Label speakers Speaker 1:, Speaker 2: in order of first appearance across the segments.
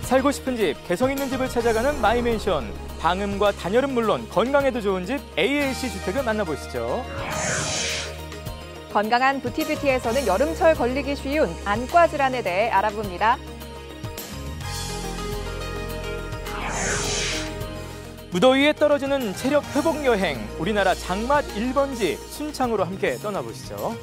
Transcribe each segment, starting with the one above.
Speaker 1: 살고 싶은 집, 개성 있는 집을 찾아가는 마이맨션. 방음과 단열은 물론 건강에도 좋은 집 AAC 주택을 만나보시죠.
Speaker 2: 건강한 부티뷰티에서는 여름철 걸리기 쉬운 안과 질환에 대해 알아봅니다.
Speaker 1: 무더위에 떨어지는 체력 회복 여행. 우리나라 장맛 1번지 순창으로 함께 떠나보시죠.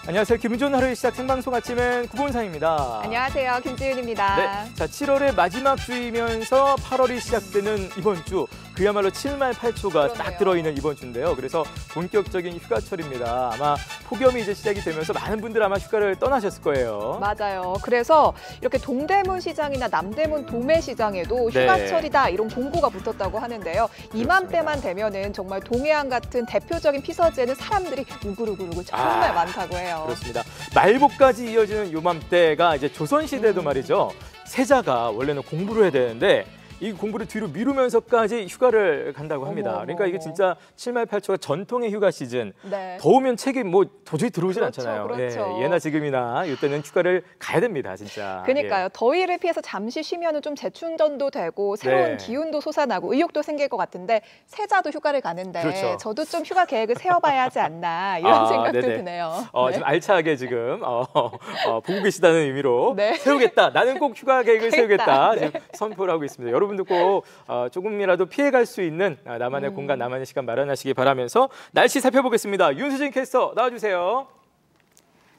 Speaker 1: 안녕하세요. 기분 좋은 하루의 시작 생방송 아침엔 구본상입니다.
Speaker 2: 안녕하세요. 김지윤입니다.
Speaker 1: 네, 자 7월의 마지막 주이면서 8월이 시작되는 이번 주. 그야말로 7말 8초가 딱 들어있는 이번 주인데요. 그래서 본격적인 휴가철입니다. 아마 폭염이 이제 시작이 되면서 많은 분들 아마 휴가를 떠나셨을 거예요.
Speaker 2: 맞아요. 그래서 이렇게 동대문 시장이나 남대문 도매시장에도 휴가철이다 이런 공고가 붙었다고 하는데요. 이맘때만 되면은 정말 동해안 같은 대표적인 피서지에는 사람들이 우글우글 정말 많다고 해요.
Speaker 1: 그렇습니다. 말복까지 이어지는 요맘때가 이제 조선시대도 말이죠. 세자가 원래는 공부를 해야 되는데 이 공부를 뒤로 미루면서까지 휴가를 간다고 합니다. 그러니까 이게 진짜 7말 8초가 전통의 휴가 시즌.
Speaker 2: 네.
Speaker 1: 더우면 책이 뭐 도저히 들어오질
Speaker 2: 그렇죠,
Speaker 1: 않잖아요.
Speaker 2: 그렇죠.
Speaker 1: 예, 예나 지금이나 이때는 휴가를 가야 됩니다, 진짜.
Speaker 2: 그러니까요.
Speaker 1: 예.
Speaker 2: 더위를 피해서 잠시 쉬면은 좀 재충전도 되고 새로운 기운도 솟아나고 의욕도 생길 것 같은데 세자도 휴가를 가는데
Speaker 1: 그렇죠.
Speaker 2: 저도 좀 휴가 계획을 세워봐야 하지 않나 이런 생각도 드네요. 네.
Speaker 1: 지금 알차게 지금 보고 계시다는 의미로
Speaker 2: 네.
Speaker 1: 세우겠다. 나는 꼭 휴가 계획을 세우겠다.
Speaker 2: 네.
Speaker 1: 지금 선포를 하고 있습니다. 여러분도 꼭 조금이라도 피해갈 수 있는 나만의 공간, 나만의 시간 마련하시기 바라면서 날씨 살펴보겠습니다. 윤수진 캐스터 나와주세요.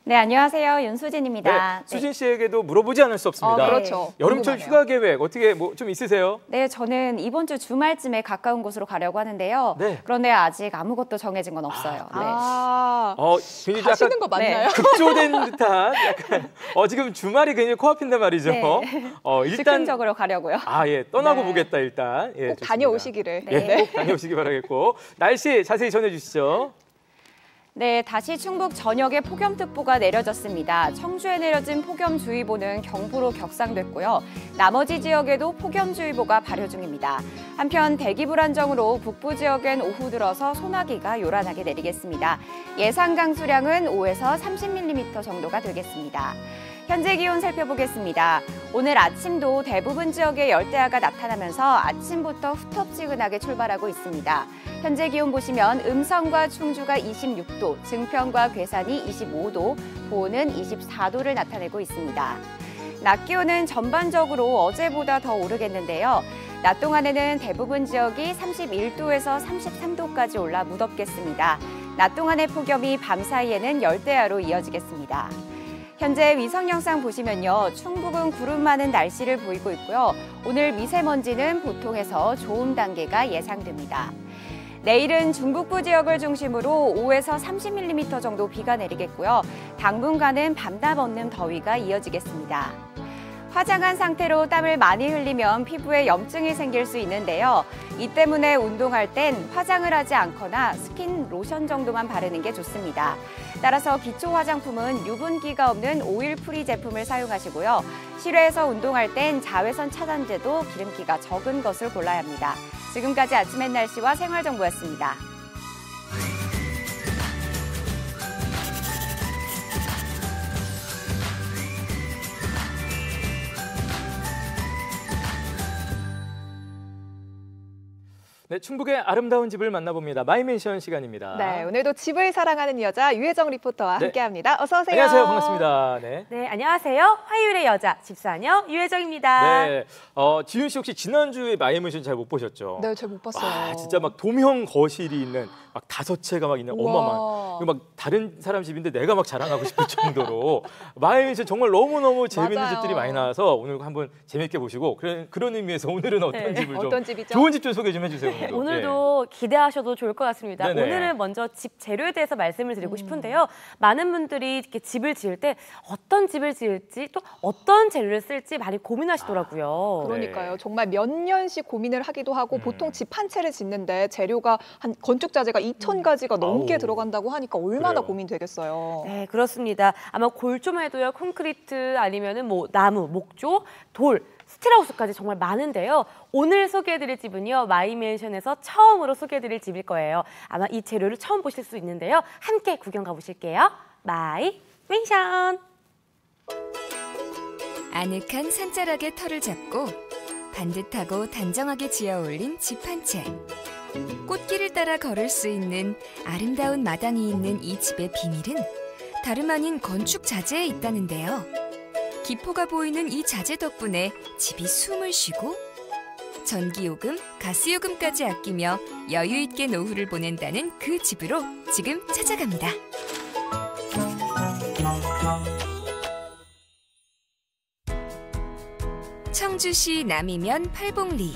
Speaker 3: 네, 안녕하세요. 윤수진입니다.
Speaker 1: 네, 수진 씨에게도 물어보지 않을 수 없습니다.
Speaker 2: 그렇죠.
Speaker 1: 여름철
Speaker 2: 궁금하네요.
Speaker 1: 휴가 계획 어떻게 뭐 좀 있으세요?
Speaker 3: 네, 저는 이번 주 주말쯤에 가까운 곳으로 가려고 하는데요.
Speaker 1: 네.
Speaker 3: 그런데 아직 아무것도 정해진 건 없어요.
Speaker 1: 굉장히
Speaker 2: 가시는
Speaker 1: 약간
Speaker 2: 거 맞나요?
Speaker 1: 급조된 듯한 약간 지금 주말이 굉장히 코앞인데 말이죠.
Speaker 3: 네.
Speaker 1: 일단
Speaker 3: 즉흥적으로 가려고요.
Speaker 1: 떠나고
Speaker 2: 네.
Speaker 1: 보겠다 일단. 예,
Speaker 2: 꼭
Speaker 1: 좋습니다.
Speaker 2: 다녀오시기를.
Speaker 3: 네.
Speaker 1: 꼭 다녀오시기 바라겠고 날씨 자세히 전해주시죠.
Speaker 3: 네, 다시 충북 전역에 폭염특보가 내려졌습니다. 청주에 내려진 폭염주의보는 경보로 격상됐고요. 나머지 지역에도 폭염주의보가 발효 중입니다. 한편 대기 불안정으로 북부 지역엔 오후 들어서 소나기가 요란하게 내리겠습니다. 예상 강수량은 5에서 30mm 정도가 되겠습니다. 현재 기온 살펴보겠습니다. 오늘 아침도 대부분 지역에 열대야가 나타나면서 아침부터 후텁지근하게 출발하고 있습니다. 현재 기온 보시면 음성과 충주가 26도, 증평과 괴산이 25도, 보은은 24도를 나타내고 있습니다. 낮 기온은 전반적으로 어제보다 더 오르겠는데요. 낮 동안에는 대부분 지역이 31도에서 33도까지 올라 무덥겠습니다. 낮 동안의 폭염이 밤 사이에는 열대야로 이어지겠습니다. 현재 위성 영상 보시면요. 충북은 구름 많은 날씨를 보이고 있고요. 오늘 미세먼지는 보통에서 좋음 단계가 예상됩니다. 내일은 중북부 지역을 중심으로 5에서 30mm 정도 비가 내리겠고요. 당분간은 밤낮 없는 더위가 이어지겠습니다. 화장한 상태로 땀을 많이 흘리면 피부에 염증이 생길 수 있는데요. 이 때문에 운동할 땐 화장을 하지 않거나 스킨 로션 정도만 바르는 게 좋습니다. 따라서 기초 화장품은 유분기가 없는 오일 프리 제품을 사용하시고요. 실외에서 운동할 땐 자외선 차단제도 기름기가 적은 것을 골라야 합니다. 지금까지 아침엔 날씨와 생활정보였습니다.
Speaker 1: 네, 충북의 아름다운 집을 만나봅니다. 마이맨션 시간입니다.
Speaker 2: 네, 오늘도 집을 사랑하는 여자 유혜정 리포터와 함께합니다. 어서 오세요.
Speaker 1: 안녕하세요. 반갑습니다. 네.
Speaker 4: 네, 안녕하세요. 화요일의 여자 집사녀 유혜정입니다.
Speaker 1: 네, 지윤 씨 혹시 지난주에 마이맨션 잘 못 보셨죠?
Speaker 2: 네, 잘 못 봤어요.
Speaker 1: 진짜 막 도명 거실이 있는 막 5채가 막 있는
Speaker 2: 우와.
Speaker 1: 어마어마한 막 다른 사람 집인데 내가 막 자랑하고 싶을 정도로 마이맨션 정말 너무너무 재밌는
Speaker 2: 맞아요.
Speaker 1: 집들이 많이 나와서 오늘 한번 재밌게 보시고 그런 의미에서 오늘은 어떤 집을 좀
Speaker 2: 어떤 집이죠?
Speaker 1: 좋은 집 좀 소개 좀 해주세요.
Speaker 4: 오늘도 기대하셔도 좋을 것 같습니다.
Speaker 1: 네네.
Speaker 4: 오늘은 먼저 집 재료에 대해서 말씀을 드리고 싶은데요. 많은 분들이 이렇게 집을 지을 때 어떤 집을 지을지 또 어떤 재료를 쓸지 많이 고민하시더라고요.
Speaker 2: 그러니까요. 정말 몇 년씩 고민을 하기도 하고 보통 집 한 채를 짓는데 재료가 한 건축 자재가 2,000가지가 넘게
Speaker 1: 아우.
Speaker 2: 들어간다고 하니까 얼마나
Speaker 1: 그래요.
Speaker 2: 고민되겠어요.
Speaker 4: 네, 그렇습니다. 아마 골조매도요, 콘크리트 아니면은 뭐 나무, 목조, 돌, 스틸하우스까지 정말 많은데요. 오늘 소개해드릴 집은요, 마이맨션에서 처음으로 소개해드릴 집일 거예요. 아마 이 재료를 처음 보실 수 있는데요. 함께 구경 가보실게요. 마이맨션.
Speaker 5: 아늑한 산자락의 털을 잡고 반듯하고 단정하게 지어 올린 집 한 채. 꽃길을 따라 걸을 수 있는 아름다운 마당이 있는 이 집의 비밀은 다름 아닌 건축 자재에 있다는데요. 기포가 보이는 이 자재 덕분에 집이 숨을 쉬고 전기요금, 가스요금까지 아끼며 여유 있게 노후를 보낸다는 그 집으로 지금 찾아갑니다. 청주시 남이면 팔봉리.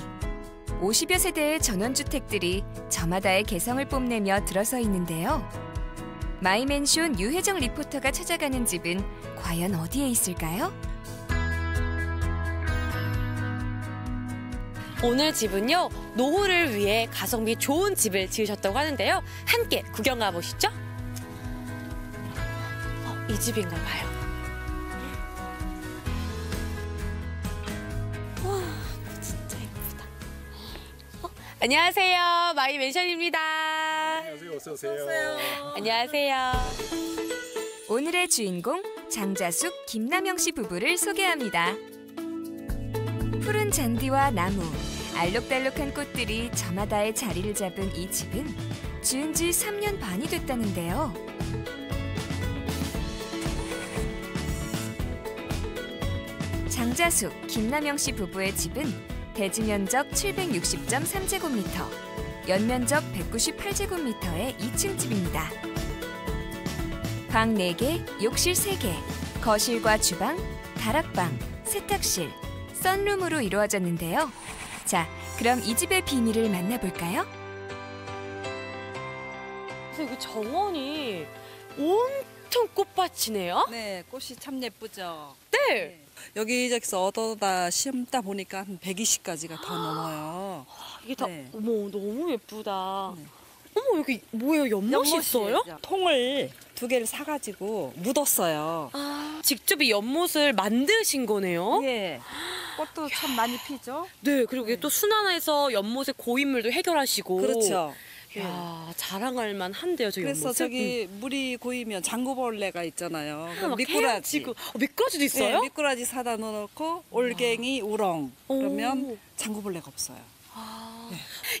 Speaker 5: 50여 세대의 전원주택들이 저마다의 개성을 뽐내며 들어서 있는데요. 마이맨션 유혜정 리포터가 찾아가는 집은 과연 어디에 있을까요?
Speaker 4: 오늘 집은요, 노후를 위해 가성비 좋은 집을 지으셨다고 하는데요. 함께 구경 가보시죠. 이 집인가 봐요. 와, 진짜 예쁘다. 안녕하세요. 마이맨션입니다.
Speaker 6: 안녕하세요. 어서 오세요.
Speaker 4: 안녕하세요.
Speaker 5: 오늘의 주인공 장자숙, 김남영 씨 부부를 소개합니다. 푸른 잔디와 나무, 알록달록한 꽃들이 저마다의 자리를 잡은 이 집은 지은 지 3년 반이 됐다는데요. 장자숙, 김남영 씨 부부의 집은 대지 면적 760.3제곱미터, 연면적 198제곱미터의 2층 집입니다. 방 4개, 욕실 3개, 거실과 주방, 다락방, 세탁실, 썬룸으로 이루어졌는데요. 자, 그럼 이 집의 비밀을 만나볼까요?
Speaker 4: 선생님, 그 정원이 온통 꽃밭이네요?
Speaker 7: 네, 꽃이 참 예쁘죠.
Speaker 4: 네.
Speaker 7: 여기저기서 얻어다 심다 보니까 한 120가지가 더 넘어요.
Speaker 4: 이게 다,
Speaker 7: 네.
Speaker 4: 어머, 너무 예쁘다.
Speaker 7: 네.
Speaker 4: 어머, 여기 뭐예요? 연못이 있어요?
Speaker 7: 통을 2개를 사가지고 묻었어요.
Speaker 4: 아, 직접 이 연못을 만드신 거네요?
Speaker 7: 예. 꽃도 참 많이 피죠.
Speaker 4: 네, 그리고 이게 또 순환해서 연못의 고인물도 해결하시고.
Speaker 7: 그렇죠.
Speaker 4: 이야, 자랑할 만한데요, 저
Speaker 7: 그래서
Speaker 4: 연못은.
Speaker 7: 저기 물이 고이면 장구벌레가 있잖아요. 그럼
Speaker 4: 막
Speaker 7: 미꾸라지.
Speaker 4: 헤엄치고. 미꾸라지도 있어요?
Speaker 7: 네, 미꾸라지 사다 넣어놓고 올갱이, 우렁.
Speaker 4: 오.
Speaker 7: 그러면 장구벌레가 없어요.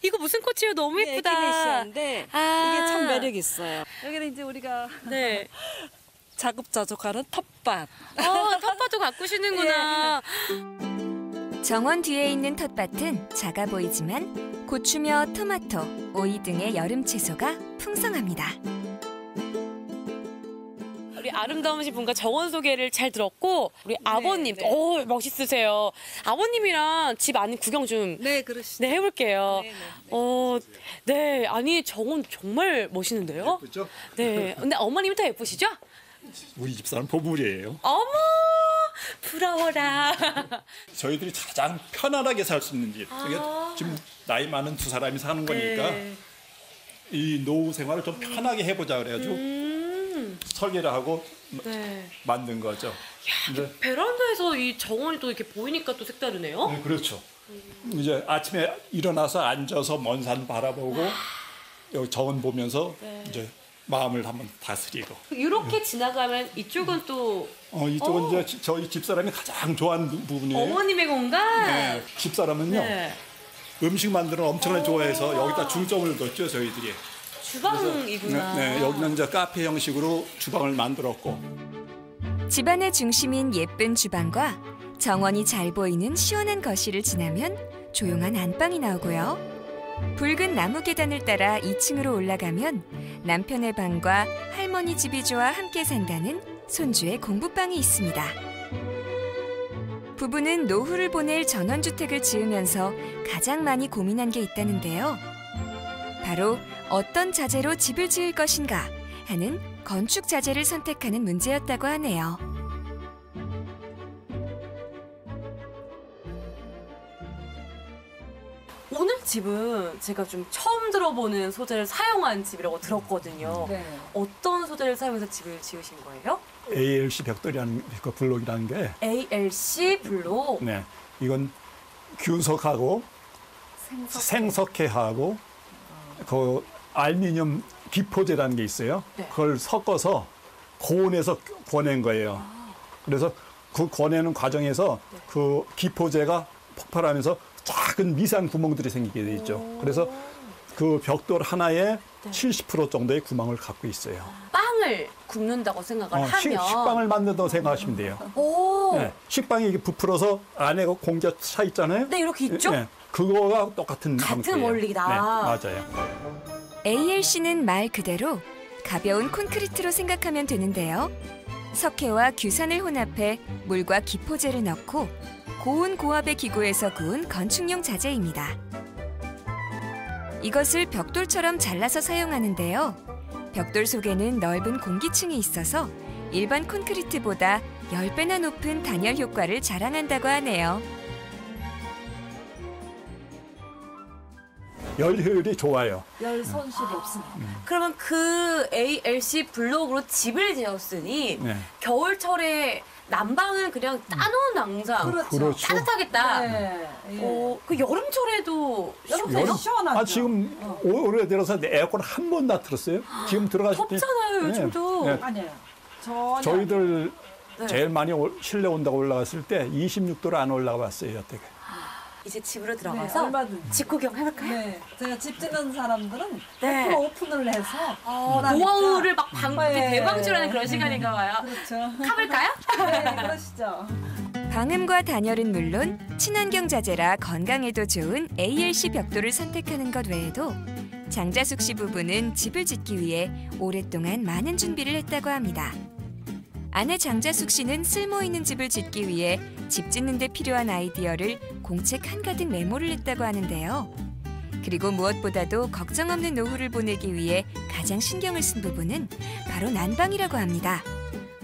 Speaker 4: 이거 무슨 꽃이에요? 너무 예쁘다.
Speaker 7: 에키네시아인데
Speaker 4: 아.
Speaker 7: 이게 참 매력 있어요. 여기는 이제 우리가
Speaker 4: 네.
Speaker 7: 자급자족하는 텃밭.
Speaker 4: 텃밭도 가꾸시는구나.
Speaker 5: 정원 뒤에 있는 텃밭은 작아 보이지만 고추며 토마토, 오이 등의 여름 채소가 풍성합니다.
Speaker 4: 우리 아름다우신 분과 정원 소개를 잘 들었고 우리 아버님,
Speaker 7: 네.
Speaker 4: 오 멋있으세요. 아버님이랑 집 안 구경 좀
Speaker 7: 네, 그러시죠.
Speaker 4: 네, 해볼게요.
Speaker 7: 네, 네,
Speaker 4: 네, 아니 정원 정말 멋있는데요?
Speaker 6: 예쁘죠?
Speaker 4: 네, 근데 어머님이 더 예쁘시죠?
Speaker 6: 우리 집사람 보물이에요.
Speaker 4: 어머, 부러워라.
Speaker 6: 저희들이 가장 편안하게 살 수 있는 집. 이게 지금 나이 많은 두 사람이 사는 거니까
Speaker 4: 네.
Speaker 6: 이 노후 생활을 좀 편하게 해보자 그래가지고 설계를 하고
Speaker 4: 네.
Speaker 6: 만든 거죠. 네.
Speaker 4: 베란다에서 이 정원이 또 이렇게 보이니까 또 색다르네요.
Speaker 6: 네, 그렇죠. 이제 아침에 일어나서 앉아서 먼 산 바라보고 여기 정원 보면서 이제 마음을 한번 다스리고.
Speaker 4: 이렇게 지나가면 이쪽은 또
Speaker 6: 이쪽은 이제 저희 집사람이 가장 좋아하는 부분이에요.
Speaker 4: 어머님의 공간.
Speaker 6: 네, 집사람은요
Speaker 4: 네.
Speaker 6: 음식 만드는 거 엄청나게 좋아해서 여기다 중점을 뒀죠 저희들이.
Speaker 4: 주방이구나.
Speaker 6: 네, 여기는 이제 카페 형식으로 주방을 만들었고.
Speaker 5: 집안의 중심인 예쁜 주방과 정원이 잘 보이는 시원한 거실을 지나면 조용한 안방이 나오고요. 붉은 나무 계단을 따라 2층으로 올라가면 남편의 방과 할머니 집이조와 함께 산다는 손주의 공부방이 있습니다. 부부는 노후를 보낼 전원주택을 지으면서 가장 많이 고민한 게 있다는데요. 바로 어떤 자재로 집을 지을 것인가 하는 건축 자재를 선택하는 문제였다고 하네요.
Speaker 4: 오늘 집은 제가 좀 처음 들어보는 소재를 사용한 집이라고 들었거든요.
Speaker 7: 네.
Speaker 4: 어떤 소재를 사용해서 집을 지으신 거예요?
Speaker 6: ALC 벽돌이라는 그 블록이라는 게
Speaker 4: ALC 블록.
Speaker 6: 네, 이건 균석하고 생석회하고 그 알미늄 기포제라는 게 있어요.
Speaker 4: 네.
Speaker 6: 그걸 섞어서 고온에서 보낸 거예요. 그래서 그 꺼내는 과정에서 그 기포제가 폭발하면서 작은 미상 구멍들이 생기게 돼 있죠. 그래서 그 벽돌 하나에 70% 정도의 구멍을 갖고 있어요.
Speaker 4: 빵을 굽는다고 생각을 하면
Speaker 6: 식빵을 만든다고 생각하시면 돼요.
Speaker 4: 오.
Speaker 6: 네, 식빵이 이게 부풀어서 안에 공기가 차 있잖아요.
Speaker 4: 네, 이렇게 있죠?
Speaker 6: 네, 그거가 똑같은 형태예요.
Speaker 4: 원리다.
Speaker 6: 네, 맞아요.
Speaker 5: ALC는 말 그대로 가벼운 콘크리트로 생각하면 되는데요. 석회와 규산을 혼합해 물과 기포제를 넣고 고온 고압의 기구에서 구운 건축용 자재입니다. 이것을 벽돌처럼 잘라서 사용하는데요. 벽돌 속에는 넓은 공기층이 있어서 일반 콘크리트보다 10배나 높은 단열 효과를 자랑한다고 하네요.
Speaker 6: 열 효율이 좋아요.
Speaker 8: 열 손실이 없습니다.
Speaker 4: 그러면 그 ALC 블록으로 집을 지었으니
Speaker 6: 네.
Speaker 4: 겨울철에 난방은 그냥 따놓은 낭상
Speaker 8: 그렇죠.
Speaker 4: 따뜻하겠다.
Speaker 8: 네. 예.
Speaker 4: 그 여름철에도
Speaker 8: 여름철 시원하죠.
Speaker 6: 지금 올해 들어서 에어컨 한 번 다 틀었어요. 지금 들어가실 때.
Speaker 4: 덥잖아요, 요즘도.
Speaker 6: 네.
Speaker 8: 아니에요. 전혀.
Speaker 6: 저희들
Speaker 4: 네.
Speaker 6: 제일 많이 실내 온다고 올라갔을 때 26도로 안 올라가 봤어요, 여태가.
Speaker 4: 이제 집으로
Speaker 8: 네,
Speaker 4: 들어가서
Speaker 8: 얼마든지.
Speaker 4: 집 구경 해볼까요?
Speaker 8: 네, 제가 집 짓는 사람들은
Speaker 4: 네.
Speaker 8: 100% 오픈을 해서
Speaker 4: 노하우를 막
Speaker 8: 네.
Speaker 4: 대방출하는 그런 시간인가 봐요.
Speaker 8: 그렇죠.
Speaker 4: 가볼까요?
Speaker 8: 네, 그러시죠.
Speaker 5: 방음과 단열은 물론 친환경 자재라 건강에도 좋은 ALC 벽돌을 선택하는 것 외에도 장자숙 씨 부부는 집을 짓기 위해 오랫동안 많은 준비를 했다고 합니다. 아내 장자숙 씨는 쓸모 있는 집을 짓기 위해 집 짓는 데 필요한 아이디어를 공책 한가득 메모를 했다고 하는데요. 그리고 무엇보다도 걱정 없는 노후를 보내기 위해 가장 신경을 쓴 부분은 바로 난방이라고 합니다.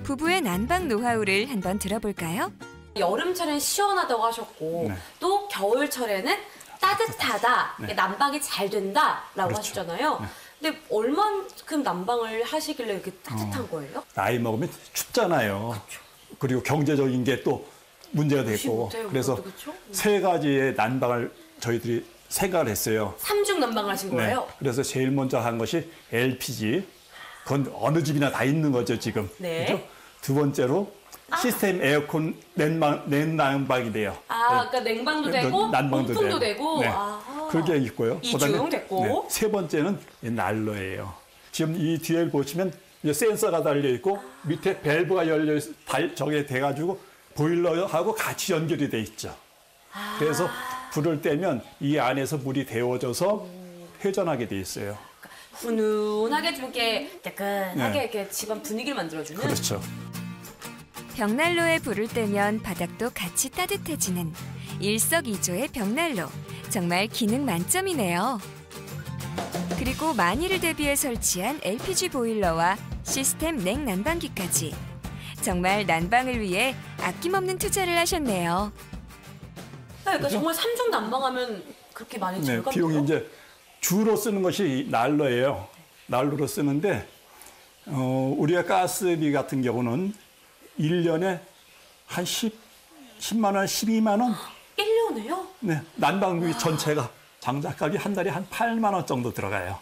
Speaker 5: 부부의 난방 노하우를 한번 들어볼까요?
Speaker 4: 여름철엔 시원하다고 하셨고
Speaker 6: 네.
Speaker 4: 또 겨울철에는 따뜻하다,
Speaker 6: 네.
Speaker 4: 난방이 잘 된다라고
Speaker 6: 그렇죠.
Speaker 4: 하시잖아요.
Speaker 6: 네.
Speaker 4: 근데 얼만큼 난방을 하시길래 이렇게 따뜻한 거예요?
Speaker 6: 나이 먹으면 춥잖아요. 그리고 경제적인 게 또 문제가 됐고.
Speaker 4: 못해요,
Speaker 6: 그래서
Speaker 4: 그것도 그렇죠?
Speaker 6: 세 가지의 난방을 저희들이 생각을 했어요.
Speaker 4: 삼중 난방을 하신 거예요?
Speaker 6: 그래서 제일 먼저 한 것이 LPG. 그건 어느 집이나 다 있는 거죠, 지금.
Speaker 4: 네.
Speaker 6: 그죠? 두 번째로 시스템 에어컨 냉난방이 돼요.
Speaker 4: 그러니까 냉방도 되고
Speaker 6: 난방도
Speaker 4: 온풍도 되고.
Speaker 6: 네. 그게 있고요.
Speaker 4: 이중 됐고.
Speaker 6: 세 번째는 난로예요. 지금 이 뒤에 보시면 이제 센서가 달려 있고 밑에 밸브가 열려 저게 돼가지고 보일러하고 같이 연결이 돼 있죠. 그래서 불을 떼면 이 안에서 물이 데워져서 회전하게 돼 있어요.
Speaker 4: 훈훈하게 좀 이렇게 따끈하게
Speaker 6: 네.
Speaker 4: 이렇게 집안 분위기를 만들어주는.
Speaker 6: 그렇죠.
Speaker 5: 벽난로에 불을 떼면 바닥도 같이 따뜻해지는 일석이조의 벽난로. 정말 기능 만점이네요. 그리고 만일을 대비해 설치한 LPG 보일러와 시스템 냉난방기까지. 정말 난방을 위해 아낌없는 투자를 하셨네요.
Speaker 4: 그러니까 정말 삼중 난방하면 그렇게 많이 절감돼요?
Speaker 6: 비용이 이제 주로 쓰는 것이 난로예요. 난로로 쓰는데 우리가 가스비 같은 경우는 1년에 한 10만 원, 12만 원.
Speaker 4: 1년에요?
Speaker 6: 네, 난방비 전체가 장작값이 한 달에 한 8만 원 정도 들어가요.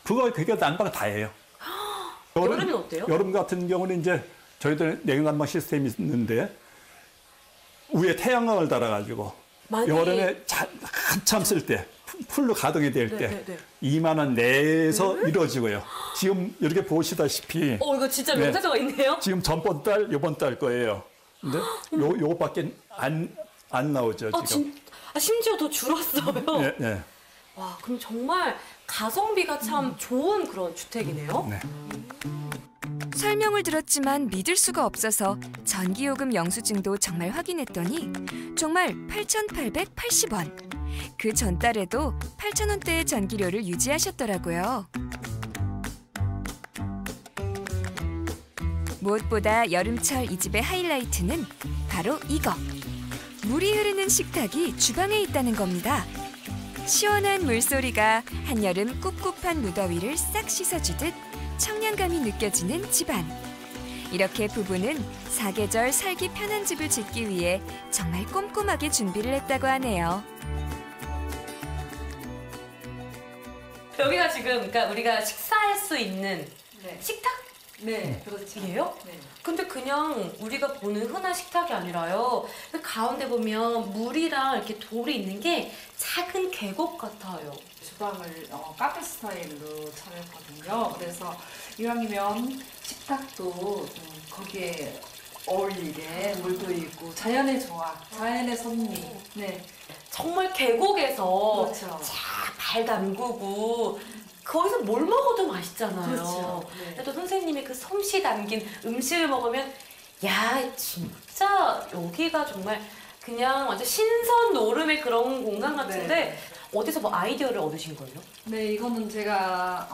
Speaker 6: 그게 난방 다예요.
Speaker 4: 여름은 어때요?
Speaker 6: 여름 같은 경우는 이제 저희들 냉난방 시스템이 있는데 위에 태양광을 달아가지고 여름에 한참 쓸 때 풀로 가동이 될 때 2만 원 내에서 이루어지고요. 지금 이렇게 보시다시피
Speaker 4: 이거 진짜 명사자가 있네요.
Speaker 6: 지금 전번 달, 요번 달 거예요. 근데 요거밖에 안 나오죠, 지금.
Speaker 4: 심지어 더 줄었어요.
Speaker 6: 네, 네.
Speaker 4: 와, 그럼 정말 가성비가 참 좋은 그런 주택이네요.
Speaker 6: 네.
Speaker 5: 설명을 들었지만 믿을 수가 없어서 전기요금 영수증도 정말 확인했더니 정말 8,880원. 그 전달에도 8,000원대의 전기료를 유지하셨더라고요. 무엇보다 여름철 이 집의 하이라이트는 바로 이거. 물이 흐르는 식탁이 주방에 있다는 겁니다. 시원한 물소리가 한여름 꿉꿉한 무더위를 싹 씻어주듯 청량감이 느껴지는 집안. 이렇게 부부는 사계절 살기 편한 집을 짓기 위해 정말 꼼꼼하게 준비를 했다고 하네요.
Speaker 4: 여기가 지금 그러니까 우리가 식사할 수 있는 식탁?
Speaker 8: 네, 그렇죠.
Speaker 4: 이게요?
Speaker 8: 네.
Speaker 4: 근데 그냥 우리가 보는 흔한 식탁이 아니라요. 그 가운데 보면 물이랑 이렇게 돌이 있는 게 작은 계곡 같아요.
Speaker 8: 주방을 카페 스타일로 차렸거든요. 그래서 이왕이면 식탁도 거기에 어울리게 물도 있고 자연의 조화, 자연의 섭리. 네,
Speaker 4: 정말 계곡에서
Speaker 8: 그렇죠.
Speaker 4: 발 담그고 거기서 뭘 먹어도 맛있잖아요.
Speaker 8: 그렇죠. 네.
Speaker 4: 근데 또 선생님이 그 솜씨 담긴 음식을 먹으면 야 진짜 여기가 정말 그냥 완전 신선 노름의 그런 공간 같은데
Speaker 8: 네.
Speaker 4: 어디서 뭐 아이디어를 얻으신 거예요?
Speaker 8: 네, 이거는 제가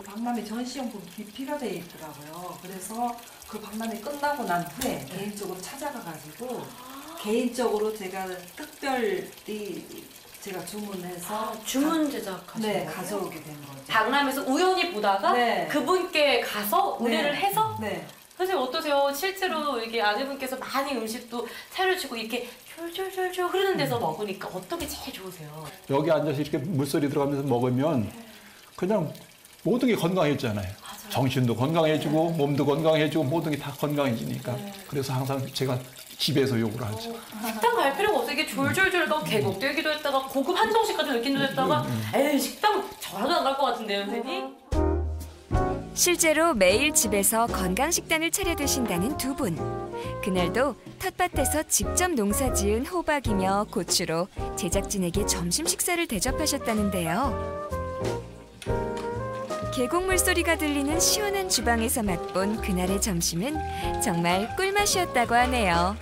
Speaker 8: 박람회 전시용품 기피가 돼 있더라고요. 그래서 그 박람회 끝나고 난 후에 개인적으로 찾아가가지고 개인적으로 제가 특별히 제가 주문해서
Speaker 4: 주문 제작하신
Speaker 8: 네,
Speaker 4: 거예요?
Speaker 8: 가져오게 된 거죠.
Speaker 4: 박람회에서 우연히 보다가
Speaker 8: 네.
Speaker 4: 그분께 가서 의뢰를
Speaker 8: 네.
Speaker 4: 해서
Speaker 8: 네.
Speaker 4: 선생님 어떠세요? 실제로 이게 아내분께서 많이 음식도 차려주고 이렇게 쫄쫄쫄쫄 흐르는 데서 먹으니까 어떤 게 제일 좋으세요?
Speaker 6: 여기 앉아서 이렇게 물소리 들어가면서 먹으면 그냥 모든 게 건강해지잖아요. 정신도 건강해지고 몸도 건강해지고 모든 게 다 건강해지니까. 그래서 항상 제가 집에서 요구를 하죠.
Speaker 4: 식당 갈 필요가 없어요. 이게 졸졸졸 계곡도 얘기도 했다가 고급 한정식까지 느낀도 했다가 에이 식당 전화도 안 갈 것 같은데요, 선생님?
Speaker 5: 실제로 매일 집에서 건강식단을 차려 드신다는 두 분. 그날도 텃밭에서 직접 농사지은 호박이며 고추로 제작진에게 점심 식사를 대접하셨다는데요. 계곡 물소리가 들리는 시원한 주방에서 맛본 그날의 점심은 정말 꿀맛이었다고 하네요.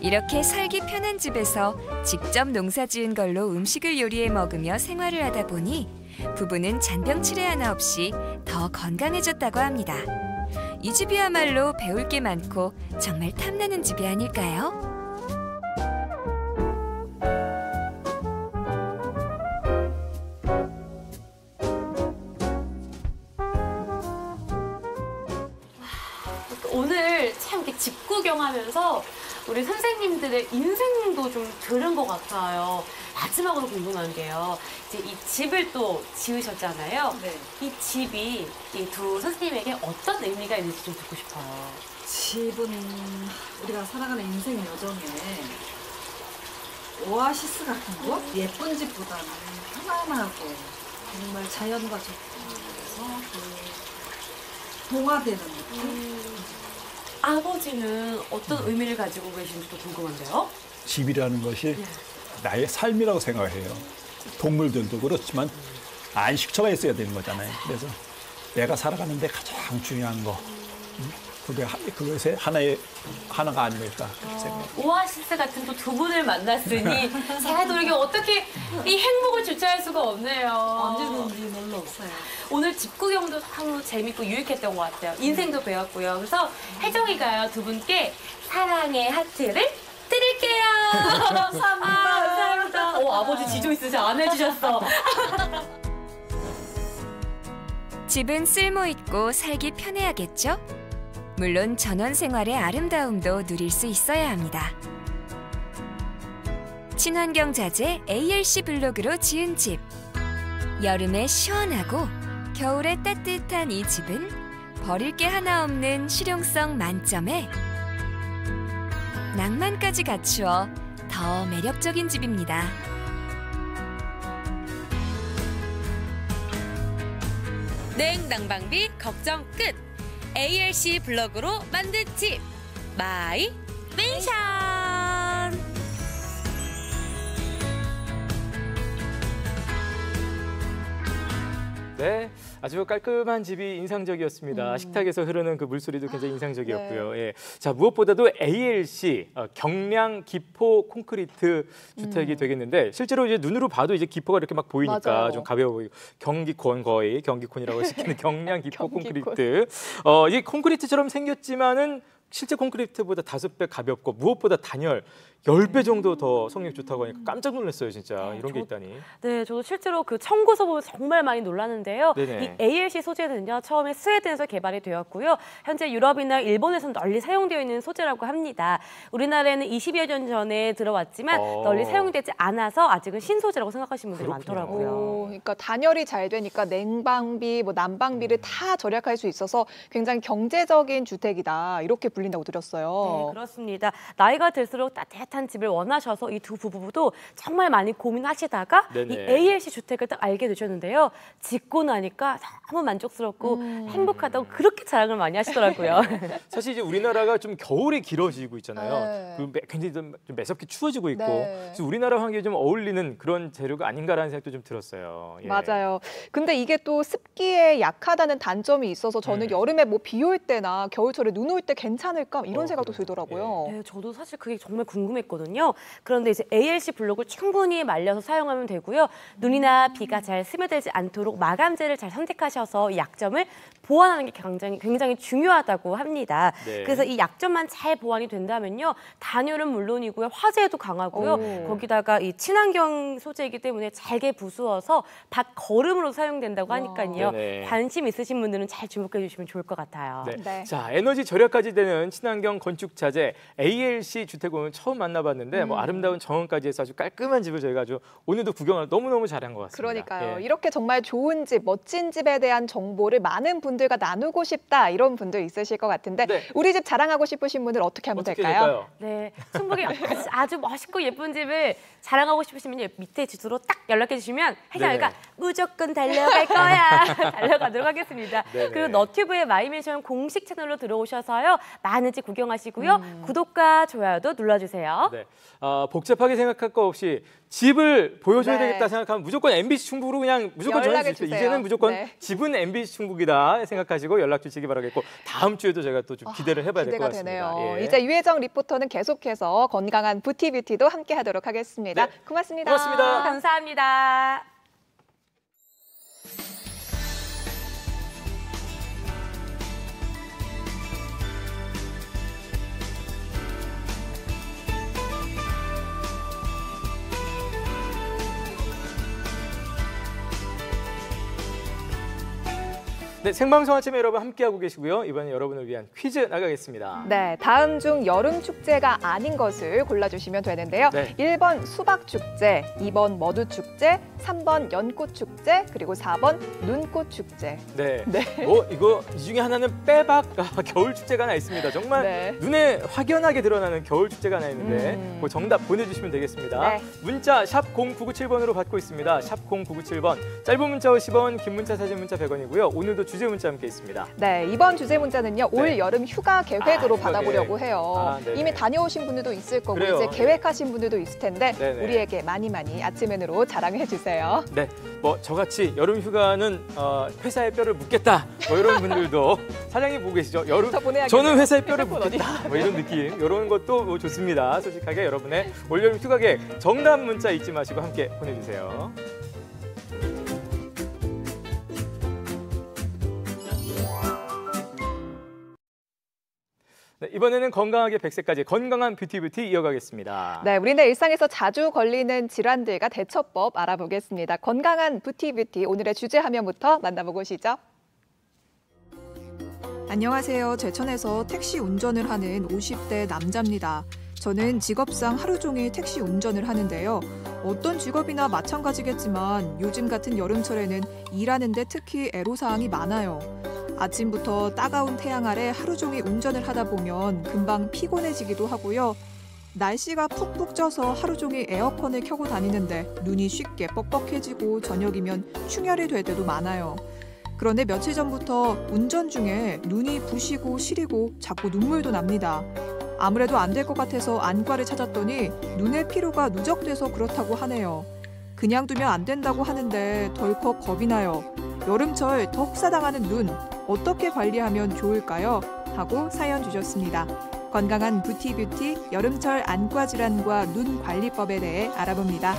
Speaker 5: 이렇게 살기 편한 집에서 직접 농사지은 걸로 음식을 요리해 먹으며 생활을 하다 보니 부부는 잔병치레 하나 없이 더 건강해졌다고 합니다. 이 집이야말로 배울 게 많고 정말 탐나는 집이 아닐까요?
Speaker 4: 오늘 참 이렇게 집 구경하면서 우리 선생님들의 인생도 좀 들은 것 같아요. 마지막으로 궁금한 게요. 이제 이 집을 또 지으셨잖아요.
Speaker 8: 네.
Speaker 4: 이 집이 이 두 선생님에게 어떤 의미가 있는지 좀 듣고 싶어요.
Speaker 8: 집은 우리가 살아가는 인생 여정에 오아시스 같은 곳? 예쁜 집보다는 편안하고 정말 자연과 접근해서 동화되는 느낌?
Speaker 4: 아버지는 어떤 의미를 가지고 계신지도 궁금한데요.
Speaker 6: 집이라는 것이 나의 삶이라고 생각을 해요. 동물들도 그렇지만 안식처가 있어야 되는 거잖아요. 그래서 내가 살아가는데 가장 중요한 거, 그것의 하나가 아닐까 그렇게 생각해요.
Speaker 4: 오아시스 같은 또 두 분을 만났으니 제가 또 이렇게 어떻게 이 행복을 주체할 수가 없네요.
Speaker 8: 언제든지 놀러 오세요.
Speaker 4: 오늘 집 구경도 참 재밌고 유익했던 것 같아요. 인생도 배웠고요. 그래서 혜정이가요 두 분께 사랑의 하트를 드릴게요. 감사합니다. 감사합니다. 아버지 지조이스 안 해주셨어.
Speaker 5: 집은 쓸모있고 살기 편해야겠죠? 물론 전원 생활의 아름다움도 누릴 수 있어야 합니다. 친환경 자재 ALC 블록으로 지은 집. 여름에 시원하고 겨울에 따뜻한 이 집은 버릴 게 하나 없는 실용성 만점에 낭만까지 갖추어 더 매력적인 집입니다.
Speaker 9: 냉난방비 걱정 끝! ALC 블럭으로 만든 집! 마이 펜션!
Speaker 1: 네, 아주 깔끔한 집이 인상적이었습니다. 식탁에서 흐르는 그 물소리도 굉장히 인상적이었고요. 예. 자, 무엇보다도 ALC 경량 기포 콘크리트 주택이 되겠는데 실제로 이제 눈으로 봐도 이제 기포가 이렇게 막 보이니까
Speaker 2: 맞아요.
Speaker 1: 좀 가벼워 보이고 경기콘이라고 시키는 경량 기포
Speaker 2: 경기콘.
Speaker 1: 콘크리트. 이 콘크리트처럼 생겼지만은 실제 콘크리트보다 5배 가볍고 무엇보다 단열 10배 정도 더 성능이 좋다고 하니까 깜짝 놀랐어요, 진짜. 이런 게 있다니.
Speaker 4: 네, 저도 실제로 그 청구서 보면 정말 많이 놀랐는데요.
Speaker 1: 네네.
Speaker 4: 이 ALC 소재는요, 처음에 스웨덴에서 개발이 되었고요. 현재 유럽이나 일본에서는 널리 사용되어 있는 소재라고 합니다. 우리나라에는 20여 년 전에 들어왔지만 널리 사용되지 않아서 아직은 신소재라고 생각하시는 분들이 많더라고요.
Speaker 2: 그러니까 단열이 잘 되니까 냉방비, 뭐 난방비를 다 절약할 수 있어서 굉장히 경제적인 주택이다. 이렇게 불린다고 들었어요.
Speaker 4: 네, 그렇습니다. 나이가 들수록 따뜻한 집을 원하셔서 이 두 부부도 정말 많이 고민하시다가
Speaker 1: 네네.
Speaker 4: 이 ALC 주택을 딱 알게 되셨는데요. 짓고 나니까 너무 만족스럽고 행복하다고 그렇게 자랑을 많이 하시더라고요.
Speaker 1: 사실 이제 우리나라가 좀 겨울이 길어지고 있잖아요.
Speaker 2: 네.
Speaker 1: 굉장히 좀 매섭게 추워지고 있고
Speaker 2: 네.
Speaker 1: 그래서 우리나라 환경에 좀 어울리는 그런 재료가 아닌가라는 생각도 좀 들었어요. 예.
Speaker 2: 맞아요. 근데 이게 또 습기에 약하다는 단점이 있어서 저는 여름에 뭐 비 올 때나 겨울철에 눈 올 때 괜찮을까 이런 생각도 들더라고요.
Speaker 4: 네, 저도 사실 그게 정말 궁금했거든요. 그런데 이제 ALC 블록을 충분히 말려서 사용하면 되고요. 눈이나 비가 잘 스며들지 않도록 마감재를 잘 선택하셔서 이 약점을 보완하는 게 굉장히 중요하다고 합니다.
Speaker 1: 네.
Speaker 4: 그래서 이 약점만 잘 보완이 된다면요. 단열은 물론이고요. 화재에도 강하고요. 거기다가 이 친환경 소재이기 때문에 잘게 부수어서 밭 거름으로 사용된다고 하니까요.
Speaker 1: 네네.
Speaker 4: 관심 있으신 분들은 잘 주목해 주시면 좋을 것 같아요.
Speaker 1: 네.
Speaker 2: 네.
Speaker 1: 자, 에너지 절약까지 되는 친환경 건축 자재 ALC 주택은 처음 만나봤는데 뭐 아름다운 정원까지 해서 아주 깔끔한 집을 저희가 아주 오늘도 구경을 너무너무 잘한 것 같습니다.
Speaker 2: 그러니까요.
Speaker 1: 예.
Speaker 2: 이렇게 정말 좋은 집, 멋진 집에 대한 정보를 많은 분들과 나누고 싶다 이런 분들 있으실 것 같은데
Speaker 1: 네.
Speaker 2: 우리 집 자랑하고 싶으신 분들 어떻게 하면
Speaker 1: 어떻게
Speaker 2: 될까요?
Speaker 1: 될까요?
Speaker 4: 네, 충북에 아주 멋있고 예쁜 집을 자랑하고 싶으시면 밑에 주소로 딱 연락해 주시면 저희가 무조건 달려갈 거야. 달려가도록 하겠습니다.
Speaker 1: 네네.
Speaker 4: 그리고 너튜브의 마이맨션 공식 채널로 들어오셔서요. 많은 집 구경하시고요. 구독과 좋아요도 눌러주세요.
Speaker 1: 네. 복잡하게 생각할 거 없이 집을 보여줘야
Speaker 2: 네.
Speaker 1: 되겠다 생각하면 무조건 MBC 충북으로 그냥 무조건
Speaker 2: 연락해
Speaker 1: 전해주세요.
Speaker 2: 주세요.
Speaker 1: 이제는 무조건
Speaker 2: 네.
Speaker 1: 집은 MBC 충북이다 생각하시고 연락 주시기 바라겠고 다음 주에도 제가 또 좀 기대를 해봐야 될 것
Speaker 2: 기대가
Speaker 1: 같습니다.
Speaker 2: 되네요.
Speaker 1: 예.
Speaker 2: 이제 유혜정 리포터는 계속해서 건강한 뷰티도 함께하도록 하겠습니다.
Speaker 1: 네.
Speaker 2: 고맙습니다.
Speaker 1: 고맙습니다.
Speaker 4: 감사합니다.
Speaker 1: 네, 생방송 아침에 여러분 함께하고 계시고요. 이번엔 여러분을 위한 퀴즈 나가겠습니다.
Speaker 2: 네, 다음 중 여름 축제가 아닌 것을 골라주시면 되는데요.
Speaker 1: 네.
Speaker 2: 1번 수박 축제, 2번 머두 축제, 3번 연꽃 축제, 그리고 4번 눈꽃 축제.
Speaker 1: 네.
Speaker 2: 네.
Speaker 1: 이거 이 중에 하나는 빼박 겨울 축제가 하나 있습니다. 정말
Speaker 2: 네.
Speaker 1: 눈에 확연하게 드러나는 겨울 축제가 하나 있는데 그 정답 보내주시면 되겠습니다.
Speaker 2: 네.
Speaker 1: 문자 샵 0997번으로 받고 있습니다. 샵 0997번. 짧은 문자 50원, 긴 문자 사진 문자 100원이고요. 오늘도 주제 문자 함께 있습니다.
Speaker 2: 네, 이번 주제 문자는요. 올
Speaker 1: 네.
Speaker 2: 여름 휴가 계획으로
Speaker 1: 휴가
Speaker 2: 받아보려고
Speaker 1: 계획.
Speaker 2: 해요.
Speaker 1: 네네.
Speaker 2: 이미 다녀오신 분들도 있을 거고
Speaker 1: 그래요.
Speaker 2: 이제 계획하신 분들도 있을 텐데
Speaker 1: 네네.
Speaker 2: 우리에게 많이 아침엔으로 자랑해 주세요.
Speaker 1: 네, 저같이 여름 휴가는 회사에 뼈를 묻겠다. 이런 분들도 사장님 보고 계시죠?
Speaker 2: 더 보내야겠네요.
Speaker 1: 저는 회사에 뼈를
Speaker 2: 핸드폰
Speaker 1: 묻겠다. 이런 느낌, 이런 것도 좋습니다. 솔직하게 여러분의 올여름 휴가 계획 정답 문자 잊지 마시고 함께 보내주세요. 네, 이번에는 건강하게 100세까지 건강한 뷰티 이어가겠습니다.
Speaker 2: 네, 우리네 일상에서 자주 걸리는 질환들과 대처법 알아보겠습니다. 건강한 뷰티 오늘의 주제 화면부터 만나보고 오시죠.
Speaker 10: 안녕하세요. 제천에서 택시 운전을 하는 50대 남자입니다. 저는 직업상 하루 종일 택시 운전을 하는데요. 어떤 직업이나 마찬가지겠지만 요즘 같은 여름철에는 일하는데 특히 애로사항이 많아요. 아침부터 따가운 태양 아래 하루 종일 운전을 하다 보면 금방 피곤해지기도 하고요. 날씨가 푹푹 쪄서 하루 종일 에어컨을 켜고 다니는데 눈이 쉽게 뻑뻑해지고 저녁이면 충혈이 될 때도 많아요. 그런데 며칠 전부터 운전 중에 눈이 부시고 시리고 자꾸 눈물도 납니다. 아무래도 안 될 것 같아서 안과를 찾았더니 눈의 피로가 누적돼서 그렇다고 하네요. 그냥 두면 안 된다고 하는데 덜컥 겁이 나요. 여름철 더 혹사당하는 눈 어떻게 관리하면 좋을까요? 하고 사연 주셨습니다. 건강한 뷰티 여름철 안과 질환과 눈 관리법에 대해 알아봅니다.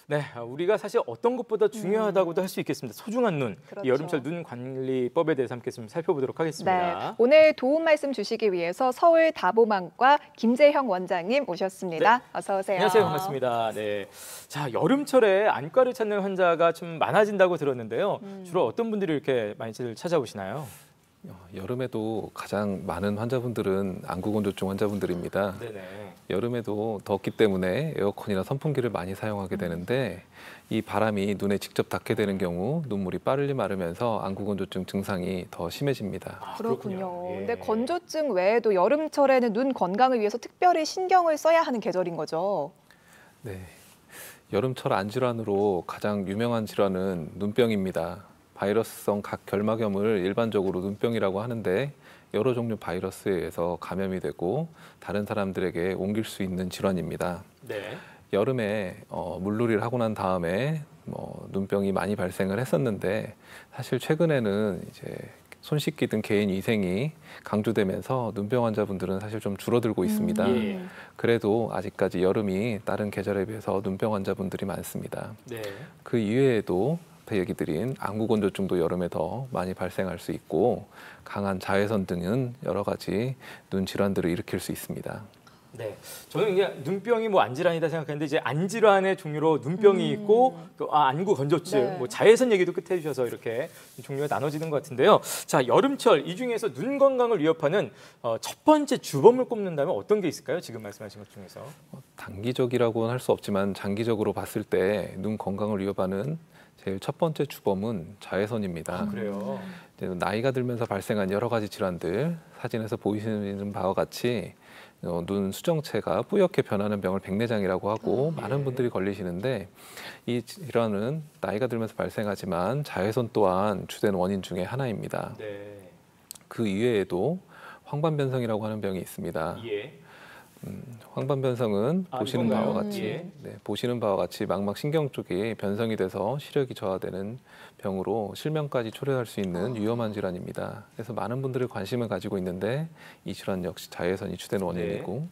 Speaker 1: 네, 우리가 사실 어떤 것보다 중요하다고도 할 수 있겠습니다. 소중한 눈,
Speaker 2: 그렇죠.
Speaker 1: 이 여름철 눈 관리법에 대해서 함께 좀 살펴보도록 하겠습니다.
Speaker 2: 네, 오늘 도움 말씀 주시기 위해서 서울 다보망과 김재형 원장님 오셨습니다.
Speaker 1: 네.
Speaker 2: 어서 오세요.
Speaker 1: 안녕하세요, 반갑습니다. 네, 자 여름철에 안과를 찾는 환자가 좀 많아진다고 들었는데요. 주로 어떤 분들이 이렇게 많이들 찾아오시나요?
Speaker 11: 여름에도 가장 많은 환자분들은 안구건조증 환자분들입니다.
Speaker 1: 네네.
Speaker 11: 여름에도 덥기 때문에 에어컨이나 선풍기를 많이 사용하게 되는데 이 바람이 눈에 직접 닿게 되는 경우 눈물이 빠르게 마르면서 안구건조증 증상이 더 심해집니다.
Speaker 2: 그렇군요.
Speaker 1: 예.
Speaker 2: 근데 건조증 외에도 여름철에는 눈 건강을 위해서 특별히 신경을 써야 하는 계절인 거죠.
Speaker 11: 네, 여름철 안질환으로 가장 유명한 질환은 눈병입니다. 바이러스성 각결막염을 일반적으로 눈병이라고 하는데 여러 종류 바이러스에 의해서 감염이 되고 다른 사람들에게 옮길 수 있는 질환입니다.
Speaker 1: 네.
Speaker 11: 여름에 물놀이를 하고 난 다음에 눈병이 많이 발생을 했었는데 사실 최근에는 이제 손 씻기 등 개인 위생이 강조되면서 눈병 환자분들은 사실 좀 줄어들고 있습니다.
Speaker 1: 예.
Speaker 11: 그래도 아직까지 여름이 다른 계절에 비해서 눈병 환자분들이 많습니다.
Speaker 1: 네.
Speaker 11: 그 이외에도 얘기 드린 안구건조증도 여름에 더 많이 발생할 수 있고 강한 자외선 등은 여러 가지 눈 질환들을 일으킬 수 있습니다.
Speaker 1: 네, 저는 이게 눈병이 뭐 안질환이다 생각했는데 이제 안질환의 종류로 눈병이 있고 또 안구 건조증,
Speaker 2: 네.
Speaker 1: 뭐 자외선 얘기도 끝에 해주셔서 이렇게 종류가 나눠지는 것 같은데요. 자, 여름철 이 중에서 눈 건강을 위협하는 첫 번째 주범을 꼽는다면 어떤 게 있을까요? 지금 말씀하신 것 중에서.
Speaker 11: 단기적이라고는 할 수 없지만 장기적으로 봤을 때 눈 건강을 위협하는 제일 첫 번째 주범은 자외선입니다.
Speaker 1: 그래요.
Speaker 11: 나이가 들면서 발생한 여러 가지 질환들, 사진에서 보이시는 바와 같이 눈 수정체가 뿌옇게 변하는 병을 백내장이라고 하고 많은 분들이 걸리시는데 이 질환은 나이가 들면서 발생하지만 자외선 또한 주된 원인 중에 하나입니다.
Speaker 1: 네.
Speaker 11: 그 이외에도 황반변성이라고 하는 병이 있습니다.
Speaker 1: 예.
Speaker 11: 황반변성은 보시는
Speaker 1: 이건가요?
Speaker 11: 바와 같이
Speaker 1: 예.
Speaker 11: 보시는 바와 같이 망막 신경 쪽이 변성이 돼서 시력이 저하되는 병으로 실명까지 초래할 수 있는 위험한 질환입니다. 그래서 많은 분들이 관심을 가지고 있는데 이 질환 역시 자외선이 주된 원인이고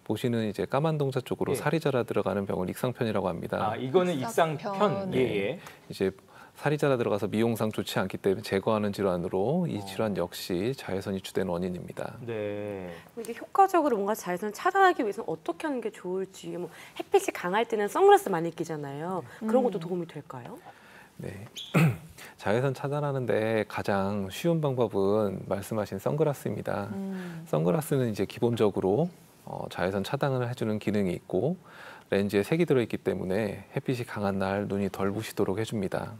Speaker 11: 보시는 이제 까만 동자 쪽으로
Speaker 1: 예.
Speaker 11: 살이 자라 들어가는 병을 익상편이라고 합니다.
Speaker 1: 아, 이거는 익상편. 예.
Speaker 11: 이제 살이 자라 들어가서 미용상 좋지 않기 때문에 제거하는 질환으로 이 질환 역시 자외선이 주된 원인입니다.
Speaker 1: 네.
Speaker 4: 이게 효과적으로 뭔가 자외선을 차단하기 위해서는 어떻게 하는 게 좋을지, 뭐 햇빛이 강할 때는 선글라스 많이 끼잖아요. 그런 것도 도움이 될까요?
Speaker 11: 네. 자외선 차단하는데 가장 쉬운 방법은 말씀하신 선글라스입니다. 선글라스는 이제 기본적으로 자외선 차단을 해주는 기능이 있고 렌즈에 색이 들어있기 때문에 햇빛이 강한 날 눈이 덜 부시도록 해줍니다.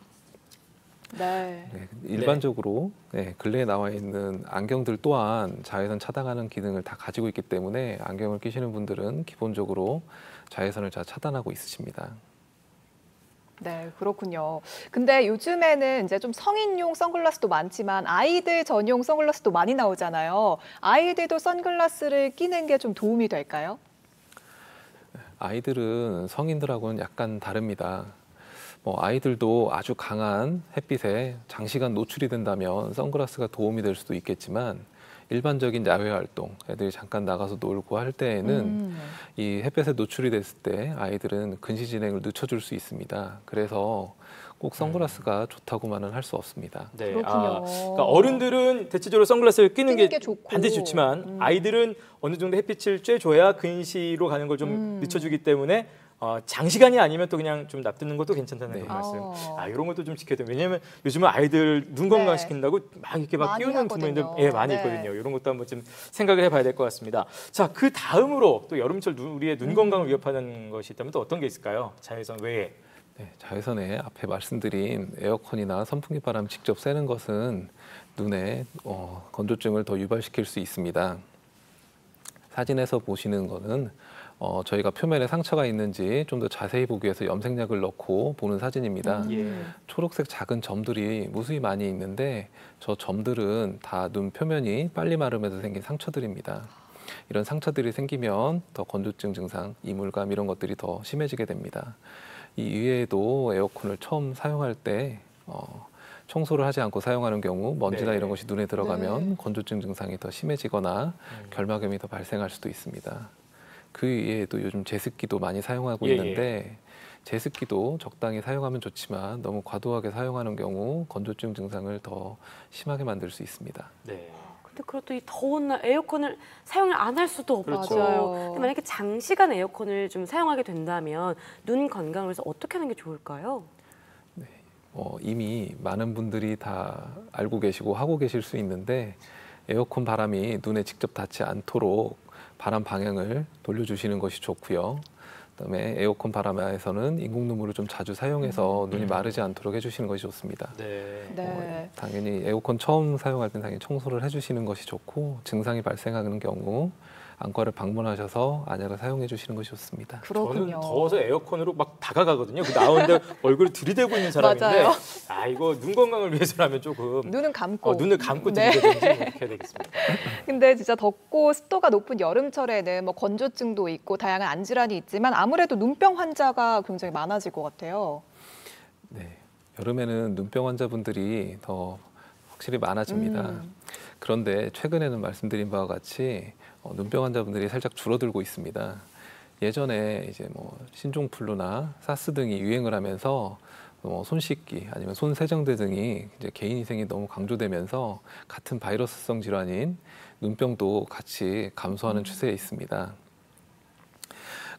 Speaker 2: 네.
Speaker 11: 네, 일반적으로 근래에 나와 있는 안경들 또한 자외선 차단하는 기능을 다 가지고 있기 때문에 안경을 끼시는 분들은 기본적으로 자외선을 잘 차단하고 있으십니다.
Speaker 2: 네, 그렇군요. 근데 요즘에는 이제 좀 성인용 선글라스도 많지만 아이들 전용 선글라스도 많이 나오잖아요. 아이들도 선글라스를 끼는 게 좀 도움이 될까요?
Speaker 11: 아이들은 성인들하고는 약간 다릅니다. 아이들도 아주 강한 햇빛에 장시간 노출이 된다면 선글라스가 도움이 될 수도 있겠지만 일반적인 야외 활동, 애들이 잠깐 나가서 놀고 할 때에는 이 햇볕에 노출이 됐을 때 아이들은 근시 진행을 늦춰줄 수 있습니다. 그래서 꼭 선글라스가 좋다고만은 할 수 없습니다.
Speaker 1: 네.
Speaker 2: 그렇군요.
Speaker 1: 그러니까 어른들은 대체적으로 선글라스를 끼는 게
Speaker 2: 좋고.
Speaker 1: 반드시 좋지만 아이들은 어느 정도 햇빛을 쬐줘야 근시로 가는 걸 좀 늦춰주기 때문에 장시간이 아니면 또 그냥 좀 놔두는 것도 괜찮다는 그런 말씀. 이런 것도 좀 지켜야 돼요. 왜냐하면 요즘은 아이들 눈 건강 시킨다고 막 이렇게 막
Speaker 2: 많이
Speaker 1: 끼우는
Speaker 2: 하거든요.
Speaker 1: 부모님들 많이 있거든요. 이런 것도 한번 좀 생각을 해봐야 될 것 같습니다. 자, 그 다음으로 또 여름철 우리의 눈 건강을 위협하는 것이 있다면 또 어떤 게 있을까요? 자외선 외에.
Speaker 11: 네, 자외선에 앞에 말씀드린 에어컨이나 선풍기 바람 직접 쐬는 것은 눈에 건조증을 더 유발시킬 수 있습니다. 사진에서 보시는 거는 저희가 표면에 상처가 있는지 좀 더 자세히 보기 위해서 염색약을 넣고 보는 사진입니다. 초록색 작은 점들이 무수히 많이 있는데 저 점들은 다 눈 표면이 빨리 마르면서 생긴 상처들입니다. 이런 상처들이 생기면 더 건조증 증상, 이물감 이런 것들이 더 심해지게 됩니다. 이 이외에도 에어컨을 처음 사용할 때 청소를 하지 않고 사용하는 경우 먼지나 이런 것이 눈에 들어가면 건조증 증상이 더 심해지거나 결막염이 더 발생할 수도 있습니다. 그 이외에도 요즘 제습기도 많이 사용하고 있는데 제습기도 적당히 사용하면 좋지만 너무 과도하게 사용하는 경우 건조증 증상을 더 심하게 만들 수 있습니다.
Speaker 1: 네.
Speaker 4: 근데 그것도 이 더운 날 에어컨을 사용을 안 할 수도 없고.
Speaker 1: 그렇죠.
Speaker 4: 근데 만약에 장시간 에어컨을 좀 사용하게 된다면 눈 건강을 위해서 어떻게 하는 게 좋을까요?
Speaker 11: 이미 많은 분들이 다 알고 계시고 하고 계실 수 있는데 에어컨 바람이 눈에 직접 닿지 않도록 바람 방향을 돌려주시는 것이 좋고요. 그다음에 에어컨 바람에서는 인공 눈물을 좀 자주 사용해서 눈이 마르지 않도록 해주시는 것이 좋습니다.
Speaker 2: 네.
Speaker 11: 당연히 에어컨 처음 사용할 때는 당연히 청소를 해주시는 것이 좋고 증상이 발생하는 경우 안과를 방문하셔서 안약을 사용해 주시는 것이 좋습니다.
Speaker 2: 그렇군요.
Speaker 1: 저는 더워서 에어컨으로 막 다가가거든요. 그 나오는데 얼굴을 들이대고 있는 사람인데
Speaker 2: 맞아요.
Speaker 1: 이거 눈 건강을 위해서라면 조금
Speaker 2: 눈은 감고.
Speaker 1: 눈을 감고
Speaker 2: 네.
Speaker 1: 들이대든지 이렇게 해야 되겠습니다.
Speaker 2: 근데 진짜 덥고 습도가 높은 여름철에는 뭐 건조증도 있고 다양한 안질환이 있지만 아무래도 눈병 환자가 굉장히 많아질 것 같아요.
Speaker 11: 네, 여름에는 눈병 환자분들이 더 확실히 많아집니다. 그런데 최근에는 말씀드린 바와 같이 눈병 환자분들이 살짝 줄어들고 있습니다. 예전에 이제 뭐 신종플루나 사스 등이 유행을 하면서 손 씻기 아니면 손 세정제 등이 이제 개인 위생이 너무 강조되면서 같은 바이러스성 질환인 눈병도 같이 감소하는 추세에 있습니다.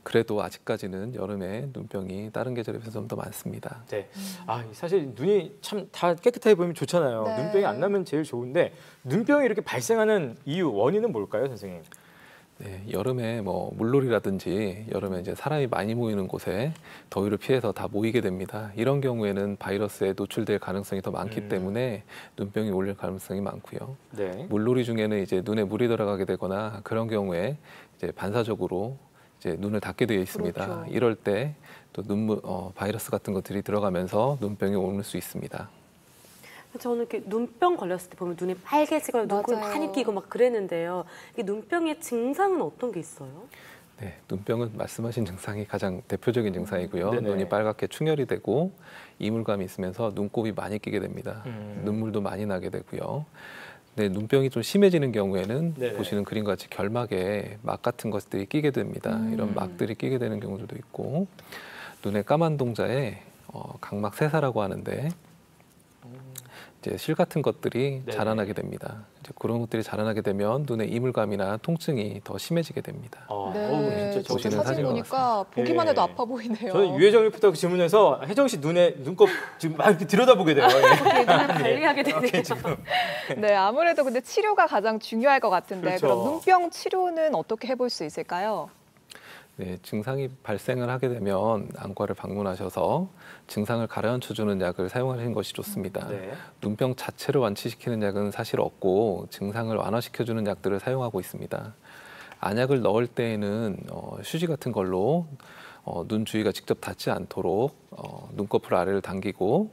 Speaker 11: 그래도 아직까지는 여름에 눈병이 다른 계절에 비해서 좀 더 많습니다.
Speaker 1: 네. 사실 눈이 참 다 깨끗하게 보이면 좋잖아요.
Speaker 2: 네.
Speaker 1: 눈병이 안 나면 제일 좋은데 눈병이 이렇게 발생하는 이유, 원인은 뭘까요, 선생님?
Speaker 11: 네, 여름에 뭐 물놀이라든지 여름에 이제 사람이 많이 모이는 곳에 더위를 피해서 다 모이게 됩니다. 이런 경우에는 바이러스에 노출될 가능성이 더 많기 때문에 눈병이 올릴 가능성이 많고요.
Speaker 1: 네.
Speaker 11: 물놀이 중에는 이제 눈에 물이 들어가게 되거나 그런 경우에 이제 반사적으로 이제 눈을 닫게 되어 있습니다.
Speaker 2: 그렇죠.
Speaker 11: 이럴 때 또 눈물 바이러스 같은 것들이 들어가면서 눈병이 올 수 있습니다.
Speaker 4: 저는 이렇게 눈병 걸렸을 때 보면 눈이 빨개지거나 눈곱이
Speaker 2: 맞아요.
Speaker 4: 많이 끼고 막 그랬는데요. 이게 눈병의 증상은 어떤 게 있어요?
Speaker 11: 네, 눈병은 말씀하신 증상이 가장 대표적인 증상이고요.
Speaker 1: 네네.
Speaker 11: 눈이 빨갛게 충혈이 되고 이물감이 있으면서 눈곱이 많이 끼게 됩니다. 눈물도 많이 나게 되고요. 네, 눈병이 좀 심해지는 경우에는
Speaker 1: 네네.
Speaker 11: 보시는 그림과 같이 결막에 막 같은 것들이 끼게 됩니다. 이런 막들이 끼게 되는 경우들도 있고 눈의 까만 동자에 각막 세사라고 하는데 이제 실 같은 것들이
Speaker 1: 네네.
Speaker 11: 자라나게 됩니다. 이제 그런 것들이 자라나게 되면 눈의 이물감이나 통증이 더 심해지게 됩니다.
Speaker 1: 진짜
Speaker 2: 진짜
Speaker 11: 보시는
Speaker 2: 사진
Speaker 11: 사진과
Speaker 2: 보니까 보기만
Speaker 1: 예.
Speaker 2: 해도 아파 보이네요.
Speaker 1: 저는 유혜정 리포터 질문에서 혜정 씨 눈곱 지금 막 이렇게 들여다보게 돼요.
Speaker 4: 눈을 관리하게 되네요.
Speaker 1: 지금.
Speaker 2: 네, 아무래도 근데 치료가 가장 중요할 것 같은데
Speaker 1: 그렇죠.
Speaker 2: 그럼 눈병 치료는 어떻게 해볼 수 있을까요?
Speaker 11: 네, 증상이 발생을 하게 되면 안과를 방문하셔서 증상을 가라앉혀주는 약을 사용하시는 것이 좋습니다.
Speaker 1: 네.
Speaker 11: 눈병 자체를 완치시키는 약은 사실 없고 증상을 완화시켜주는 약들을 사용하고 있습니다. 안약을 넣을 때에는 휴지 같은 걸로 눈 주위가 직접 닿지 않도록 눈꺼풀 아래를 당기고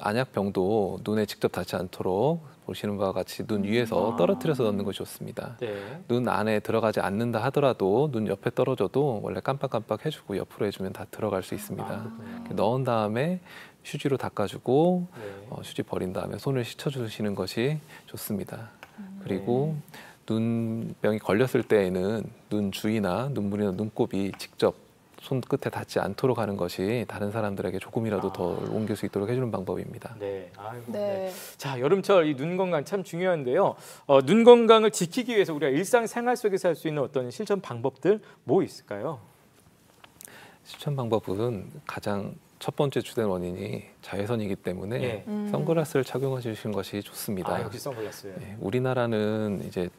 Speaker 11: 안약병도 눈에 직접 닿지 않도록 보시는 바와 같이 눈 위에서 떨어뜨려서 넣는 것이 좋습니다.
Speaker 1: 네.
Speaker 11: 눈 안에 들어가지 않는다 하더라도 눈 옆에 떨어져도 원래 깜빡깜빡 해주고 옆으로 해주면 다 들어갈 수 있습니다. 넣은 다음에 휴지로 닦아주고 휴지 버린 다음에 손을 씻어주시는 것이 좋습니다. 그리고 눈병이 걸렸을 때에는 눈 주위나 눈물이나 눈곱이 직접 손끝에 닿지 않도록 하는 것이 다른 사람들에게 조금이라도 더 옮길 수 있도록 해주는 방법입니다.
Speaker 1: 네. 아이고,
Speaker 2: 네.
Speaker 1: 네. 자, 여름철 이 눈 건강 참 중요한데요. 눈 건강을 지키기 위해서 우리가 일상생활 속에서 할 수 있는 어떤 실천 방법들 뭐 있을까요?
Speaker 11: 실천 방법은 가장 첫 번째 주된 원인이 자외선이기 때문에
Speaker 1: 예.
Speaker 11: 선글라스를 착용해 주시는 것이 좋습니다.
Speaker 1: 역시 선글라스.
Speaker 11: 네, 우리나라는 이제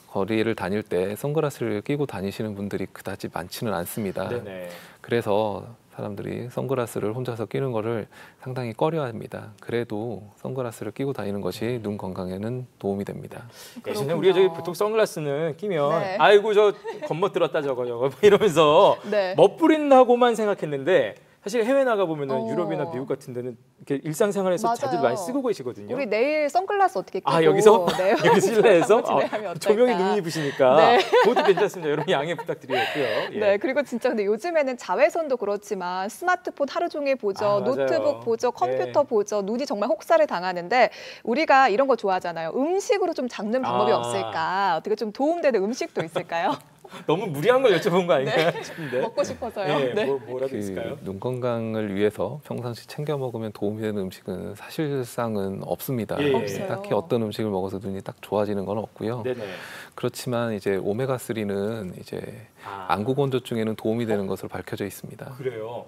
Speaker 11: 거리를 다닐 때 선글라스를 끼고 다니시는 분들이 그다지 많지는 않습니다.
Speaker 1: 네네.
Speaker 11: 그래서 사람들이 선글라스를 혼자서 끼는 거를 상당히 꺼려합니다. 그래도 선글라스를 끼고 다니는 것이 눈 건강에는 도움이 됩니다.
Speaker 1: 예전에 우리가 저기 보통 선글라스는 끼면
Speaker 2: 네.
Speaker 1: 아이고 저 겉멋들었다 저거 이러면서
Speaker 2: 네.
Speaker 1: 멋부린다고만 생각했는데 사실 해외 나가 보면은
Speaker 2: 어.
Speaker 1: 유럽이나 미국 같은 데는 이렇게 일상생활에서
Speaker 2: 맞아요.
Speaker 1: 자주 많이 쓰고 계시거든요.
Speaker 2: 우리 내일 선글라스 어떻게 끼고
Speaker 1: 여기서
Speaker 2: 네,
Speaker 1: 여기 실내에서
Speaker 2: 진행하면 어떨까?
Speaker 1: 조명이 눈이 부시니까
Speaker 2: 네.
Speaker 1: 그것도 괜찮습니다. 여러분 양해 부탁드리겠고요. 예.
Speaker 2: 네, 그리고 진짜 근데 요즘에는 자외선도 그렇지만 스마트폰 하루 종일 보죠,
Speaker 1: 맞아요.
Speaker 2: 노트북 보죠, 컴퓨터
Speaker 1: 네.
Speaker 2: 보죠, 눈이 정말 혹사를 당하는데 우리가 이런 거 좋아하잖아요. 음식으로 좀 잡는 방법이
Speaker 1: 아.
Speaker 2: 없을까? 어떻게 좀 도움되는 음식도 있을까요?
Speaker 1: 너무 무리한 걸 여쭤본 거 아닌가 싶은데.
Speaker 2: 먹고 싶어서요.
Speaker 1: 네. 뭐라도 있을까요?
Speaker 11: 눈 건강을 위해서 평상시 챙겨 먹으면 도움이 되는 음식은 사실상은 없습니다.
Speaker 2: 없어요.
Speaker 11: 딱히 어떤 음식을 먹어서 눈이 딱 좋아지는 건 없고요.
Speaker 1: 네네.
Speaker 11: 그렇지만 이제 오메가3는 이제 안구 건조증에는 도움이 되는 것으로 밝혀져 있습니다.
Speaker 1: 그래요.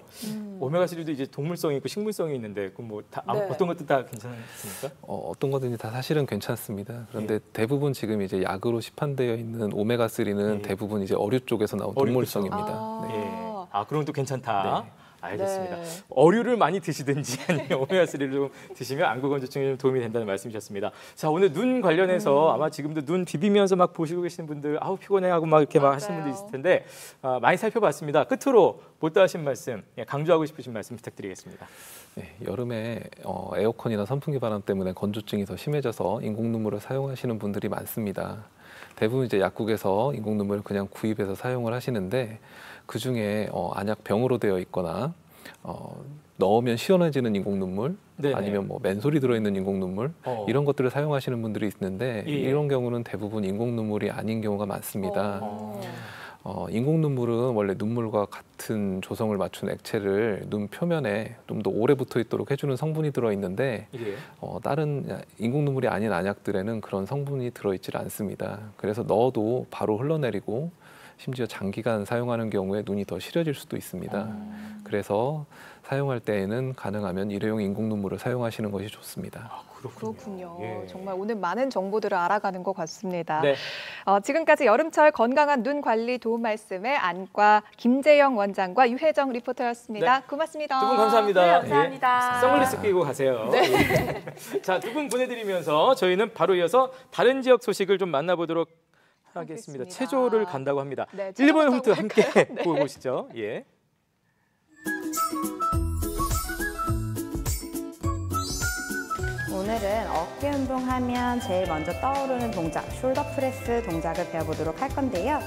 Speaker 1: 오메가3도 이제 동물성이 있고 식물성이 있는데 그럼 뭐 다
Speaker 2: 네.
Speaker 1: 어떤 것도 다 괜찮습니까?
Speaker 11: 어떤 거든지 다 사실은 괜찮습니다. 그런데 대부분 지금 이제 약으로 시판되어 있는 오메가3는 대부분 이제 어류 쪽에서 나온 동물성입니다. 네.
Speaker 1: 그럼 또 괜찮다.
Speaker 11: 네.
Speaker 1: 알겠습니다.
Speaker 2: 네. 어류를
Speaker 1: 어류를 많이 드시든지 아니면 오메가3를 좀 드시면 안구 건조증에 좀 도움이 된다는 말씀이셨습니다. 자, 오늘 눈 관련해서 아마 지금도 눈 비비면서 막 보시고 계시는 분들 아우 피곤해하고 막 이렇게 막 하시는 분들 있을 텐데 많이 살펴봤습니다. 끝으로 못다 하신 말씀, 강조하고 싶으신 말씀 부탁드리겠습니다.
Speaker 11: 네, 여름에 에어컨이나 선풍기 바람 때문에 건조증이 더 심해져서 인공 눈물을 사용하시는 분들이 많습니다. 대부분 이제 약국에서 인공 눈물을 그냥 구입해서 사용을 하시는데 그 중에 안약 병으로 되어 있거나 넣으면 시원해지는 인공 눈물,
Speaker 1: 네네.
Speaker 11: 아니면 뭐 맨솔이 들어있는 인공 눈물 이런 것들을 사용하시는 분들이 있는데 이런 경우는 대부분 인공 눈물이 아닌 경우가 많습니다. 인공 눈물은 원래 눈물과 같은 조성을 맞춘 액체를 눈 표면에 좀 더 오래 붙어 있도록 해주는 성분이 들어있는데 다른 인공 눈물이 아닌 안약들에는 그런 성분이 들어있질 않습니다. 그래서 넣어도 바로 흘러내리고 심지어 장기간 사용하는 경우에 눈이 더 시려질 수도 있습니다. 그래서 사용할 때에는 가능하면 일회용 인공 눈물을 사용하시는 것이 좋습니다.
Speaker 2: 그렇군요.
Speaker 1: 예.
Speaker 2: 정말 오늘 많은 정보들을 알아가는 것 같습니다.
Speaker 1: 네.
Speaker 2: 지금까지 여름철 건강한 눈 관리 도움 말씀의 안과 김재영 원장과 유혜정 리포터였습니다.
Speaker 1: 네.
Speaker 2: 고맙습니다.
Speaker 1: 두 분 감사합니다.
Speaker 4: 네, 감사합니다.
Speaker 1: 예. 선글라스 끼고 가세요.
Speaker 2: 네.
Speaker 1: 자, 두 분 보내드리면서 저희는 바로 이어서 다른 지역 소식을 좀 만나보도록 하겠습니다. 체조를 간다고 합니다.
Speaker 2: 네,
Speaker 1: 일본 홈트 함께
Speaker 2: 네.
Speaker 1: 보고 보시죠. 예.
Speaker 12: 오늘은 어깨 운동하면 제일 먼저 떠오르는 동작, 숄더 프레스 동작을 배워보도록 할 건데요.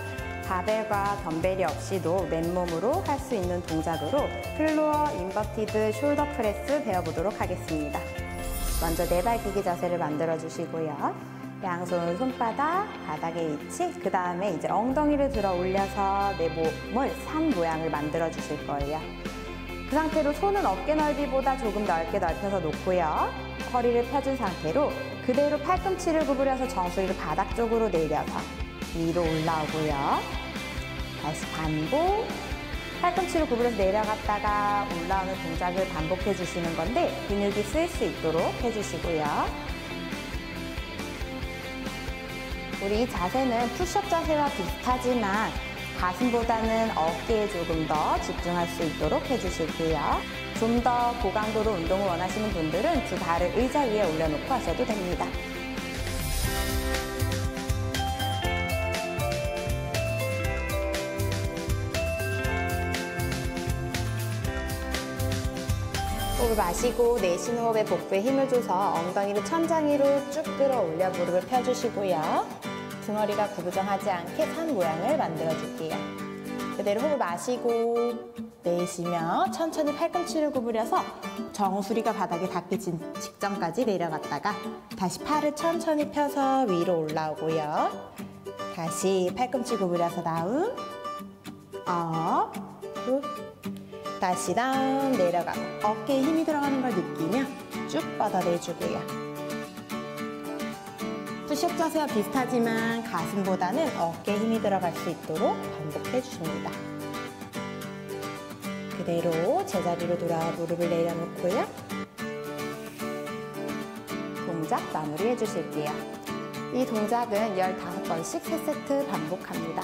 Speaker 12: 바벨과 덤벨이 없이도 맨몸으로 할 수 있는 동작으로 플로어 인버티드 숄더 프레스 배워보도록 하겠습니다. 먼저 네발 기기 자세를 만들어 주시고요. 양손 손바닥 바닥에 위치, 그 다음에 이제 엉덩이를 들어 올려서 내 몸을 산 모양을 만들어 주실 거예요. 그 상태로 손은 어깨 넓이보다 조금 넓게 넓혀서 놓고요. 허리를 펴준 상태로 그대로 팔꿈치를 구부려서 정수리를 바닥 쪽으로 내려서 위로 올라오고요. 다시 반복. 팔꿈치를 구부려서 내려갔다가 올라오는 동작을 반복해 주시는 건데 근육이 쓰일 수 있도록 해주시고요. 우리 이 자세는 푸시업 자세와 비슷하지만 가슴보다는 어깨에 조금 더 집중할 수 있도록 해주실게요. 좀 더 고강도로 운동을 원하시는 분들은 두 발을 의자 위에 올려놓고 하셔도 됩니다. 호흡을 마시고 내쉬는 호흡에 복부에 힘을 줘서 엉덩이를 천장 위로 쭉 끌어올려 무릎을 펴주시고요. 등허리가 구부정하지 않게 산 모양을 만들어줄게요. 그대로 호흡을 마시고 내쉬며 천천히 팔꿈치를 구부려서 정수리가 바닥에 닿기 직전까지 내려갔다가 다시 팔을 천천히 펴서 위로 올라오고요. 다시 팔꿈치 구부려서 다운, 업, 다시 다운 내려가고 어깨에 힘이 들어가는 걸 느끼며 쭉 뻗어내주고요. 푸시업 자세와 비슷하지만 가슴보다는 어깨에 힘이 들어갈 수 있도록 반복해 주십니다. 그대로 제자리로 돌아와 무릎을 내려놓고요. 동작 마무리해 주실게요. 이 동작은 15번씩 3세트 반복합니다.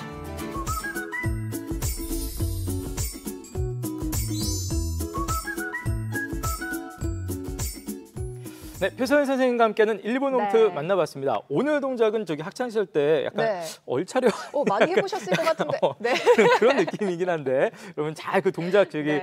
Speaker 1: 네, 표서연 선생님과 함께하는 일본 홈트 만나봤습니다. 오늘 동작은 저기 학창 시절 때 약간 얼차려
Speaker 2: 많이 해보셨을 것 같은데. 네.
Speaker 1: 그런 느낌이긴 한데 여러분 잘 그 동작 저기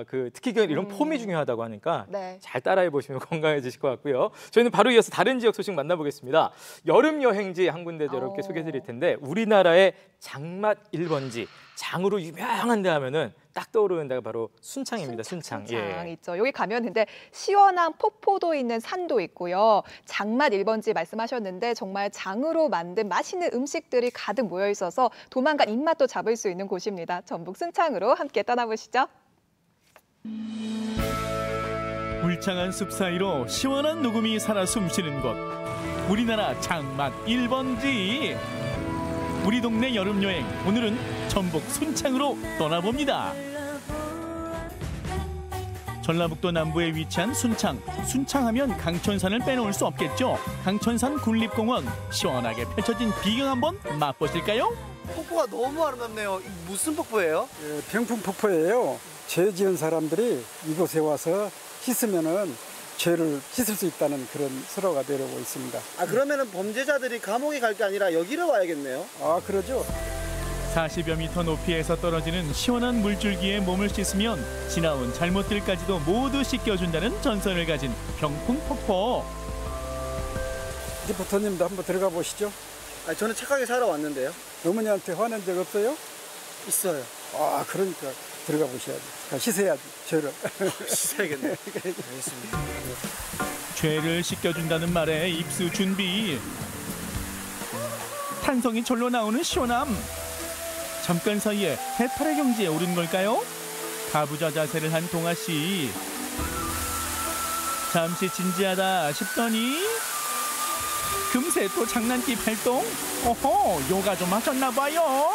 Speaker 1: 그 특히 이런 폼이 중요하다고 하니까 잘 따라해 보시면 건강해지실 것 같고요. 저희는 바로 이어서 다른 지역 소식 만나보겠습니다. 여름 여행지 한 군데 여러분께 소개해드릴 텐데 우리나라의 장맛 1번지 장으로 유명한 데 하면은 딱 떠오르는 데가 바로 순창입니다. 순창.
Speaker 2: 순창 있죠. 여기 가면 근데 시원한 폭포도 있는 산도 있고요. 장맛 1번지 말씀하셨는데 정말 장으로 만든 맛있는 음식들이 가득 모여 있어서 도망간 입맛도 잡을 수 있는 곳입니다. 전북 순창으로 함께 떠나보시죠.
Speaker 13: 울창한 숲 사이로 시원한 녹음이 살아 숨쉬는 곳. 우리나라 장맛 1번지. 우리 동네 여름여행, 오늘은 전북 순창으로 떠나봅니다. 전라북도 남부에 위치한 순창. 순창하면 강천산을 빼놓을 수 없겠죠. 강천산 군립공원, 시원하게 펼쳐진 비경 한번 맛보실까요?
Speaker 14: 폭포가 너무 아름답네요. 무슨 폭포예요?
Speaker 15: 병풍 폭포예요. 죄 지은 사람들이 이곳에 와서 씻으면은 죄를 씻을 수 있다는 그런 설화가 내려오고 있습니다.
Speaker 14: 아, 그러면은 범죄자들이 감옥에 갈 게 아니라 여기로 와야겠네요.
Speaker 15: 아, 그러죠.
Speaker 13: 40여 미터 높이에서 떨어지는 시원한 물줄기에 몸을 씻으면 지나온 잘못들까지도 모두 씻겨준다는 전설을 가진 병풍 폭포.
Speaker 15: 리포터님도 한번 들어가 보시죠.
Speaker 14: 아, 저는 착하게 살아왔는데요.
Speaker 15: 어머니한테 화낸 적 없어요?
Speaker 14: 있어요.
Speaker 15: 아, 그러니까 들어가 보셔야지. 씻어야지, 죄를.
Speaker 14: 씻어야겠네. 알겠습니다.
Speaker 13: 죄를 씻겨준다는 말에 입수 준비. 탄성이 절로 나오는 시원함. 잠깐 사이에 해탈의 경지에 오른 걸까요? 가부좌 자세를 한 동아 씨. 잠시 진지하다 싶더니 금세 또 장난기 발동. 어허, 요가 좀 하셨나 봐요.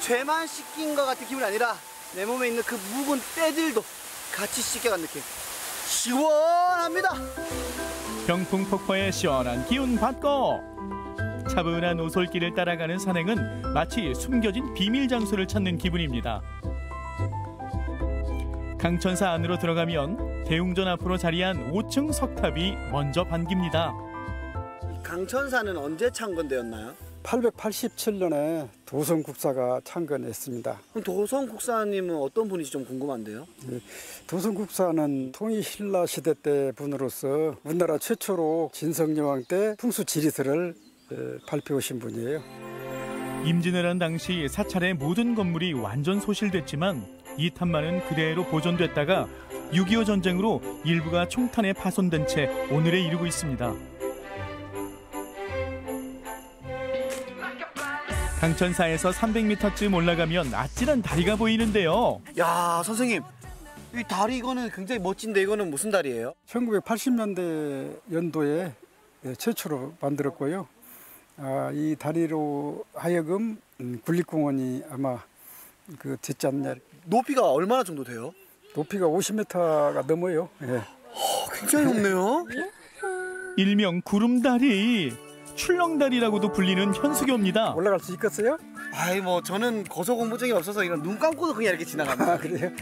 Speaker 14: 죄만 씻긴 것 같은 기분이 아니라 내 몸에 있는 그 묵은 때들도 같이 씻겨간 느낌. 시원합니다.
Speaker 13: 병풍 폭포의 시원한 기운 받고 차분한 오솔길을 따라가는 산행은 마치 숨겨진 비밀 장소를 찾는 기분입니다. 강천사 안으로 들어가면 대웅전 앞으로 자리한 5층 석탑이 먼저 반깁니다.
Speaker 14: 강천사는 언제 창건되었나요?
Speaker 15: 887년에 도성국사가 창건했습니다.
Speaker 14: 그럼 도성국사님은 어떤 분이지 좀 궁금한데요?
Speaker 15: 도성국사는 통일신라 시대 때 분으로서 우리나라 최초로 진성여왕 때 풍수지리서를 발표하신 분이에요.
Speaker 13: 임진왜란 당시 사찰의 모든 건물이 완전 소실됐지만 이 탑만은 그대로 보존됐다가 6.25 전쟁으로 일부가 총탄에 파손된 채 오늘에 이르고 있습니다. 강천사에서 300m쯤 올라가면 아찔한 다리가 보이는데요.
Speaker 14: 야, 선생님, 이 다리 이거는 굉장히 멋진데 이거는 무슨 다리예요?
Speaker 15: 1980년대 연도에 최초로 만들었고요. 이 다리로 하여금 군립공원이 아마 됐지 않냐.
Speaker 14: 높이가 얼마나 정도 돼요?
Speaker 15: 높이가 50m가 넘어요. 예.
Speaker 14: 굉장히 높네요.
Speaker 13: 일명 구름다리. 출렁다리라고도 불리는 현수교입니다.
Speaker 15: 올라갈 수 있겠어요?
Speaker 14: 아이, 뭐 저는 고소공포증이 없어서 이런 눈 감고도 그냥 이렇게 지나갑니다.
Speaker 15: 아, 그래요?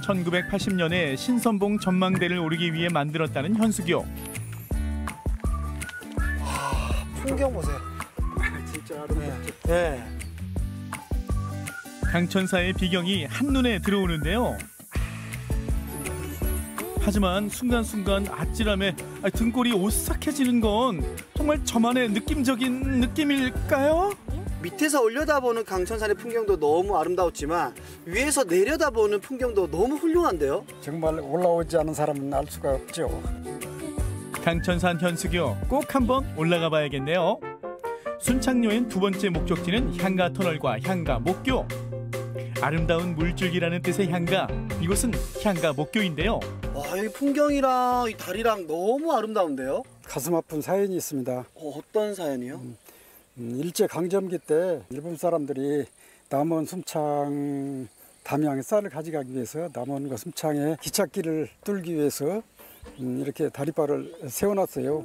Speaker 13: 1980년에 신선봉 전망대를 오르기 위해 만들었다는 현수교.
Speaker 14: 풍경 보세요.
Speaker 15: 진짜 아름답죠.
Speaker 14: 네.
Speaker 13: 강천사의 비경이 한눈에 들어오는데요. 하지만 순간순간 아찔함에 등골이 오싹해지는 건 정말 저만의 느낌적인 느낌일까요?
Speaker 14: 밑에서 올려다보는 강천산의 풍경도 너무 아름다웠지만 위에서 내려다보는 풍경도 너무 훌륭한데요?
Speaker 15: 정말 올라오지 않은 사람은 알 수가 없죠.
Speaker 13: 강천산 현수교 꼭 한번 올라가 봐야겠네요. 순창여행 두 번째 목적지는 향가터널과 향가목교. 아름다운 물줄기라는 뜻의 향가, 이곳은 향가목교인데요.
Speaker 14: 와, 여기 풍경이랑 이 다리랑 너무 아름다운데요?
Speaker 15: 가슴 아픈 사연이 있습니다.
Speaker 14: 어떤 사연이요?
Speaker 15: 일제 강점기 때 일본 사람들이 남원 순창 담양에 쌀을 가져가기 위해서 남원과 순창에 기찻길을 뚫기 위해서 이렇게 다리바를 세워놨어요.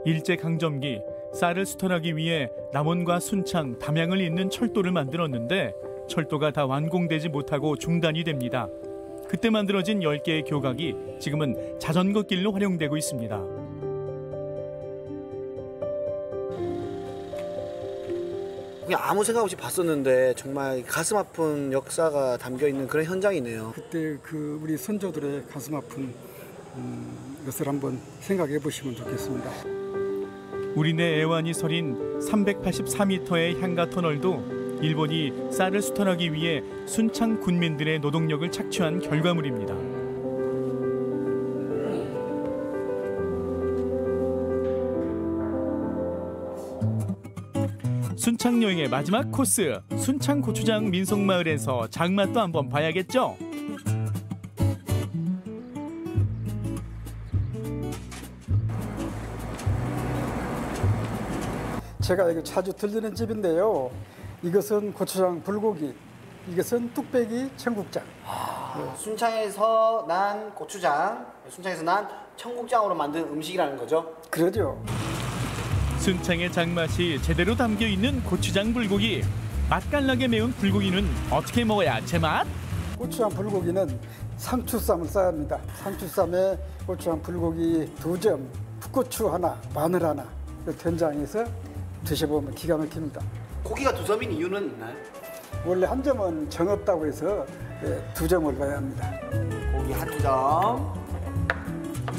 Speaker 13: 일제 강점기 쌀을 수탈하기 위해 남원과 순창, 담양을 잇는 철도를 만들었는데 철도가 다 완공되지 못하고 중단이 됩니다. 그때 만들어진 10개의 교각이 지금은 자전거 길로 활용되고 있습니다.
Speaker 14: 그냥 아무 생각 없이 봤었는데 정말 가슴 아픈 역사가 담겨 있는 그런 현장이네요.
Speaker 15: 그때 우리 선조들의 가슴 아픈 것을 한번 생각해 보시면 좋겠습니다.
Speaker 13: 우리네 애완이 서린 384m의 향가터널도 일본이 쌀을 수탈하기 위해 순창 군민들의 노동력을 착취한 결과물입니다. 순창 여행의 마지막 코스, 순창 고추장 민속마을에서 장맛도 한번 봐야겠죠?
Speaker 15: 제가 여기 자주 들리는 집인데요. 이것은 고추장 불고기, 이것은 뚝배기 청국장.
Speaker 14: 순창에서 난 고추장, 순창에서 난 청국장으로 만든 음식이라는 거죠?
Speaker 15: 그러죠.
Speaker 13: 순창의 장맛이 제대로 담겨있는 고추장 불고기. 맛깔나게 매운 불고기는 어떻게 먹어야 제맛?
Speaker 15: 고추장 불고기는 상추쌈을 싸야 합니다. 상추쌈에 고추장 불고기 2점, 풋고추 하나, 마늘 하나, 된장에서 드셔보면 기가 막힙니다.
Speaker 14: 고기가 2점인 이유는 있나요?
Speaker 15: 원래 1점은 정없다고 해서 2점을 넣어야 합니다.
Speaker 14: 고기 1점,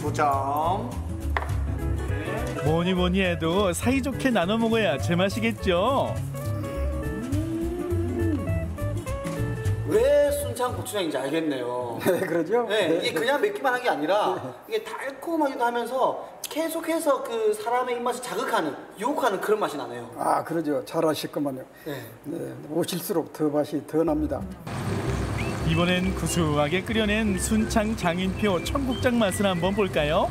Speaker 14: 2점.
Speaker 13: 뭐니 해도 사이좋게 나눠 먹어야 제맛이겠죠.
Speaker 14: 왜 순창 고추장인지 알겠네요.
Speaker 15: 네, 그러죠?
Speaker 14: 네, 이게 그냥 맵기만 한 게 아니라 이게 달콤하기도 하면서 계속해서 그 사람의 입맛을 자극하는, 유혹하는 그런 맛이 나네요.
Speaker 15: 아, 그러죠. 잘 아실거만요. 네, 오실수록 더 맛이 더 납니다.
Speaker 13: 이번엔 구수하게 끓여낸 순창 장인표 청국장 맛을 한번 볼까요?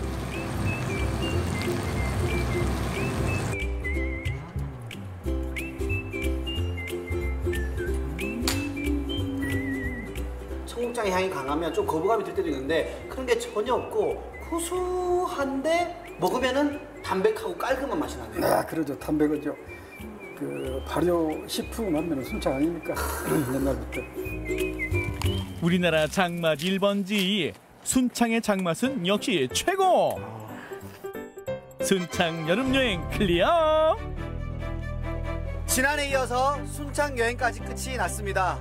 Speaker 14: 청국장의 향이 강하면 좀 거부감이 들 때도 있는데 그런 게 전혀 없고 고소한데 먹으면은 담백하고 깔끔한 맛이 나네요.
Speaker 15: 아, 그러죠. 담백하죠. 그 발효식품 하면 순창 아닙니까? 옛날부터.
Speaker 13: 우리나라 장맛 1번지 순창의 장맛은 역시 최고. 순창 여름여행 클리어.
Speaker 14: 지난해 이어서 순창 여행까지 끝이 났습니다.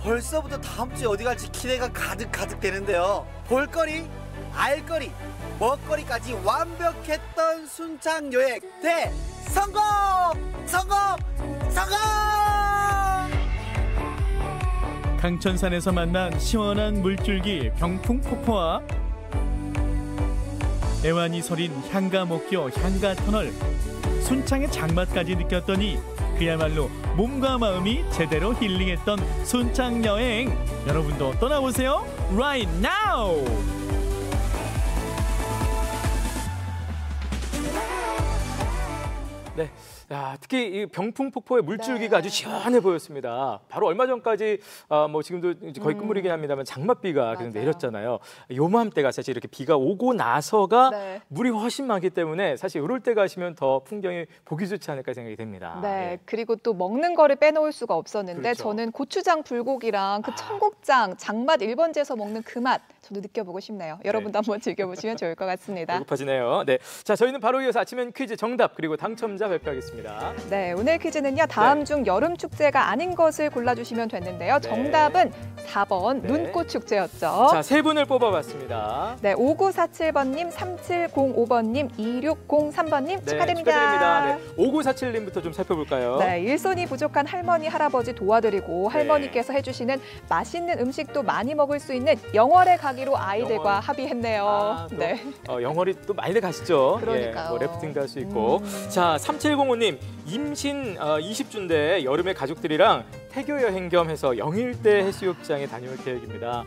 Speaker 14: 벌써부터 다음 주에 어디 갈지 기대가 가득 되는데요. 볼거리, 알거리, 먹거리까지 완벽했던 순창 여행 대성공! 성공!
Speaker 13: 강천산에서 만난 시원한 물줄기 병풍폭포와 애완이 서린 향가목교 향가터널, 순창의 장맛까지 느꼈더니 그야말로 몸과 마음이 제대로 힐링했던 순창 여행. 여러분도 떠나보세요. Right now! 네. 야, 특히 이 병풍폭포의 물줄기가 아주 시원해 보였습니다. 바로 얼마 전까지 뭐 지금도 이제 거의 끝물이긴 합니다만 장맛비가 계속 내렸잖아요. 요맘때가 사실 이렇게 비가 오고 나서가 물이 훨씬 많기 때문에 사실 이럴 때 가시면 더 풍경이 보기 좋지 않을까 생각이 됩니다.
Speaker 2: 네, 그리고 또 먹는 거를 빼놓을 수가 없었는데
Speaker 1: 그렇죠.
Speaker 2: 저는 고추장 불고기랑 그 청국장 장맛 1번지에서 먹는 그 맛 저도 느껴보고 싶네요. 여러분도 한번 즐겨보시면 좋을 것 같습니다.
Speaker 1: 배고파지네요. 네, 자 저희는 바로 이어서 아침엔 퀴즈 정답 그리고 당첨자 발표하겠습니다.
Speaker 2: 네, 오늘 퀴즈는요. 다음 중 여름 축제가 아닌 것을 골라주시면 됐는데요. 정답은 4번 눈꽃 축제였죠.
Speaker 1: 자, 세 분을 뽑아봤습니다.
Speaker 2: 네, 5947번님, 3705번님, 2603번님 축하드립니다.
Speaker 1: 축하드립니다. 네, 5947님부터 좀 살펴볼까요?
Speaker 2: 네, 일손이 부족한 할머니, 할아버지 도와드리고 할머니께서 해주시는 맛있는 음식도 많이 먹을 수 있는 영월에 가기로 아이들과 합의했네요.
Speaker 1: 네. 영월이 또 많이들 가시죠.
Speaker 2: 그러니까요.
Speaker 1: 예, 뭐 래프팅 갈 수 있고. 자, 3705님 임신 20주인데 여름에 가족들이랑 태교 여행 겸 해서 영일대 해수욕장에 다녀올 계획입니다.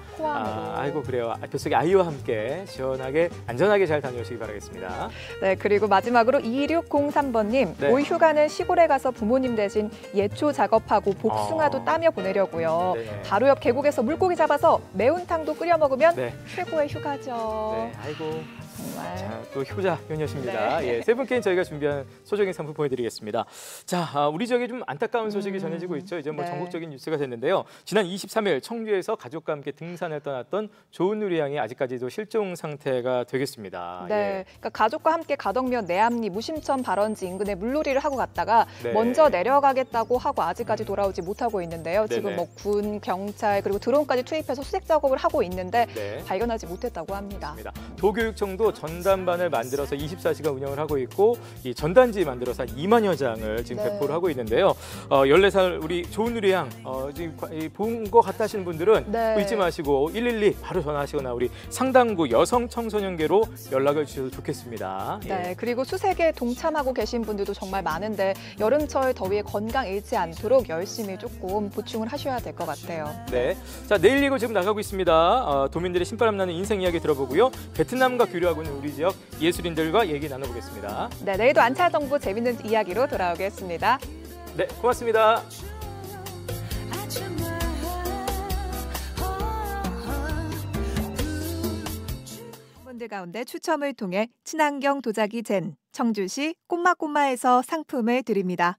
Speaker 1: 아이고 그래요. 뱃속에 아이와 함께 시원하게 안전하게 잘 다녀오시기 바라겠습니다.
Speaker 2: 네, 그리고 마지막으로 2603번님
Speaker 1: 네.
Speaker 2: 올 휴가는 시골에 가서 부모님 대신 예초 작업하고 복숭아도 따며 보내려고요.
Speaker 1: 네네.
Speaker 2: 바로 옆 계곡에서 물고기 잡아서 매운탕도 끓여 먹으면 최고의 휴가죠.
Speaker 1: 네, 아이고.
Speaker 2: 정말.
Speaker 1: 자, 또 효자 효녀십니다.
Speaker 2: 네.
Speaker 1: 예, 세 분께는 저희가 준비한 소정의 상품 보여드리겠습니다. 자, 우리 지역에 좀 안타까운 소식이 전해지고 있죠. 이제 뭐 전국적인 뉴스가 됐는데요. 지난 23일 청주에서 가족과 함께 등산을 떠났던 조은누리 양이 아직까지도 실종 상태가 되겠습니다.
Speaker 2: 네, 그러니까 가족과 함께 가덕면 내암리 무심천 발원지 인근에 물놀이를 하고 갔다가
Speaker 1: 네.
Speaker 2: 먼저 내려가겠다고 하고 아직까지 돌아오지 못하고 있는데요. 지금
Speaker 1: 네네.
Speaker 2: 뭐 군, 경찰 그리고 드론까지 투입해서 수색 작업을 하고 있는데
Speaker 1: 네.
Speaker 2: 발견하지 못했다고 합니다.
Speaker 1: 도교육청도 전단반을 만들어서 24시간 운영을 하고 있고 이 전단지 만들어서 2만여 장을 지금 배포를 하고 있는데요. 14살 우리 조은누리 유래양 지금 본 것 같다 하시는 분들은
Speaker 2: 네.
Speaker 1: 잊지 마시고 112 바로 전화하시거나 우리 상당구 여성 청소년계로 연락을 주셔도 좋겠습니다.
Speaker 2: 네, 그리고 수색에 동참하고 계신 분들도 정말 많은데 여름철 더위에 건강 잃지 않도록 열심히 조금 보충을 하셔야 될 것 같아요.
Speaker 1: 네, 자 내일 리그 지금 나가고 있습니다. 도민들의 신바람 나는 인생 이야기 들어보고요. 베트남과 교류하고 있는 우리 지역 예술인들과 얘기 나눠보겠습니다.
Speaker 2: 네, 내일도 안찰정보 재밌는 이야기로 돌아오겠습니다.
Speaker 1: 네, 고맙습니다.
Speaker 10: 분들 가운데 추첨을 통해 친환경 도자기 젠 청주시 꼬마꼬마에서 상품을 드립니다.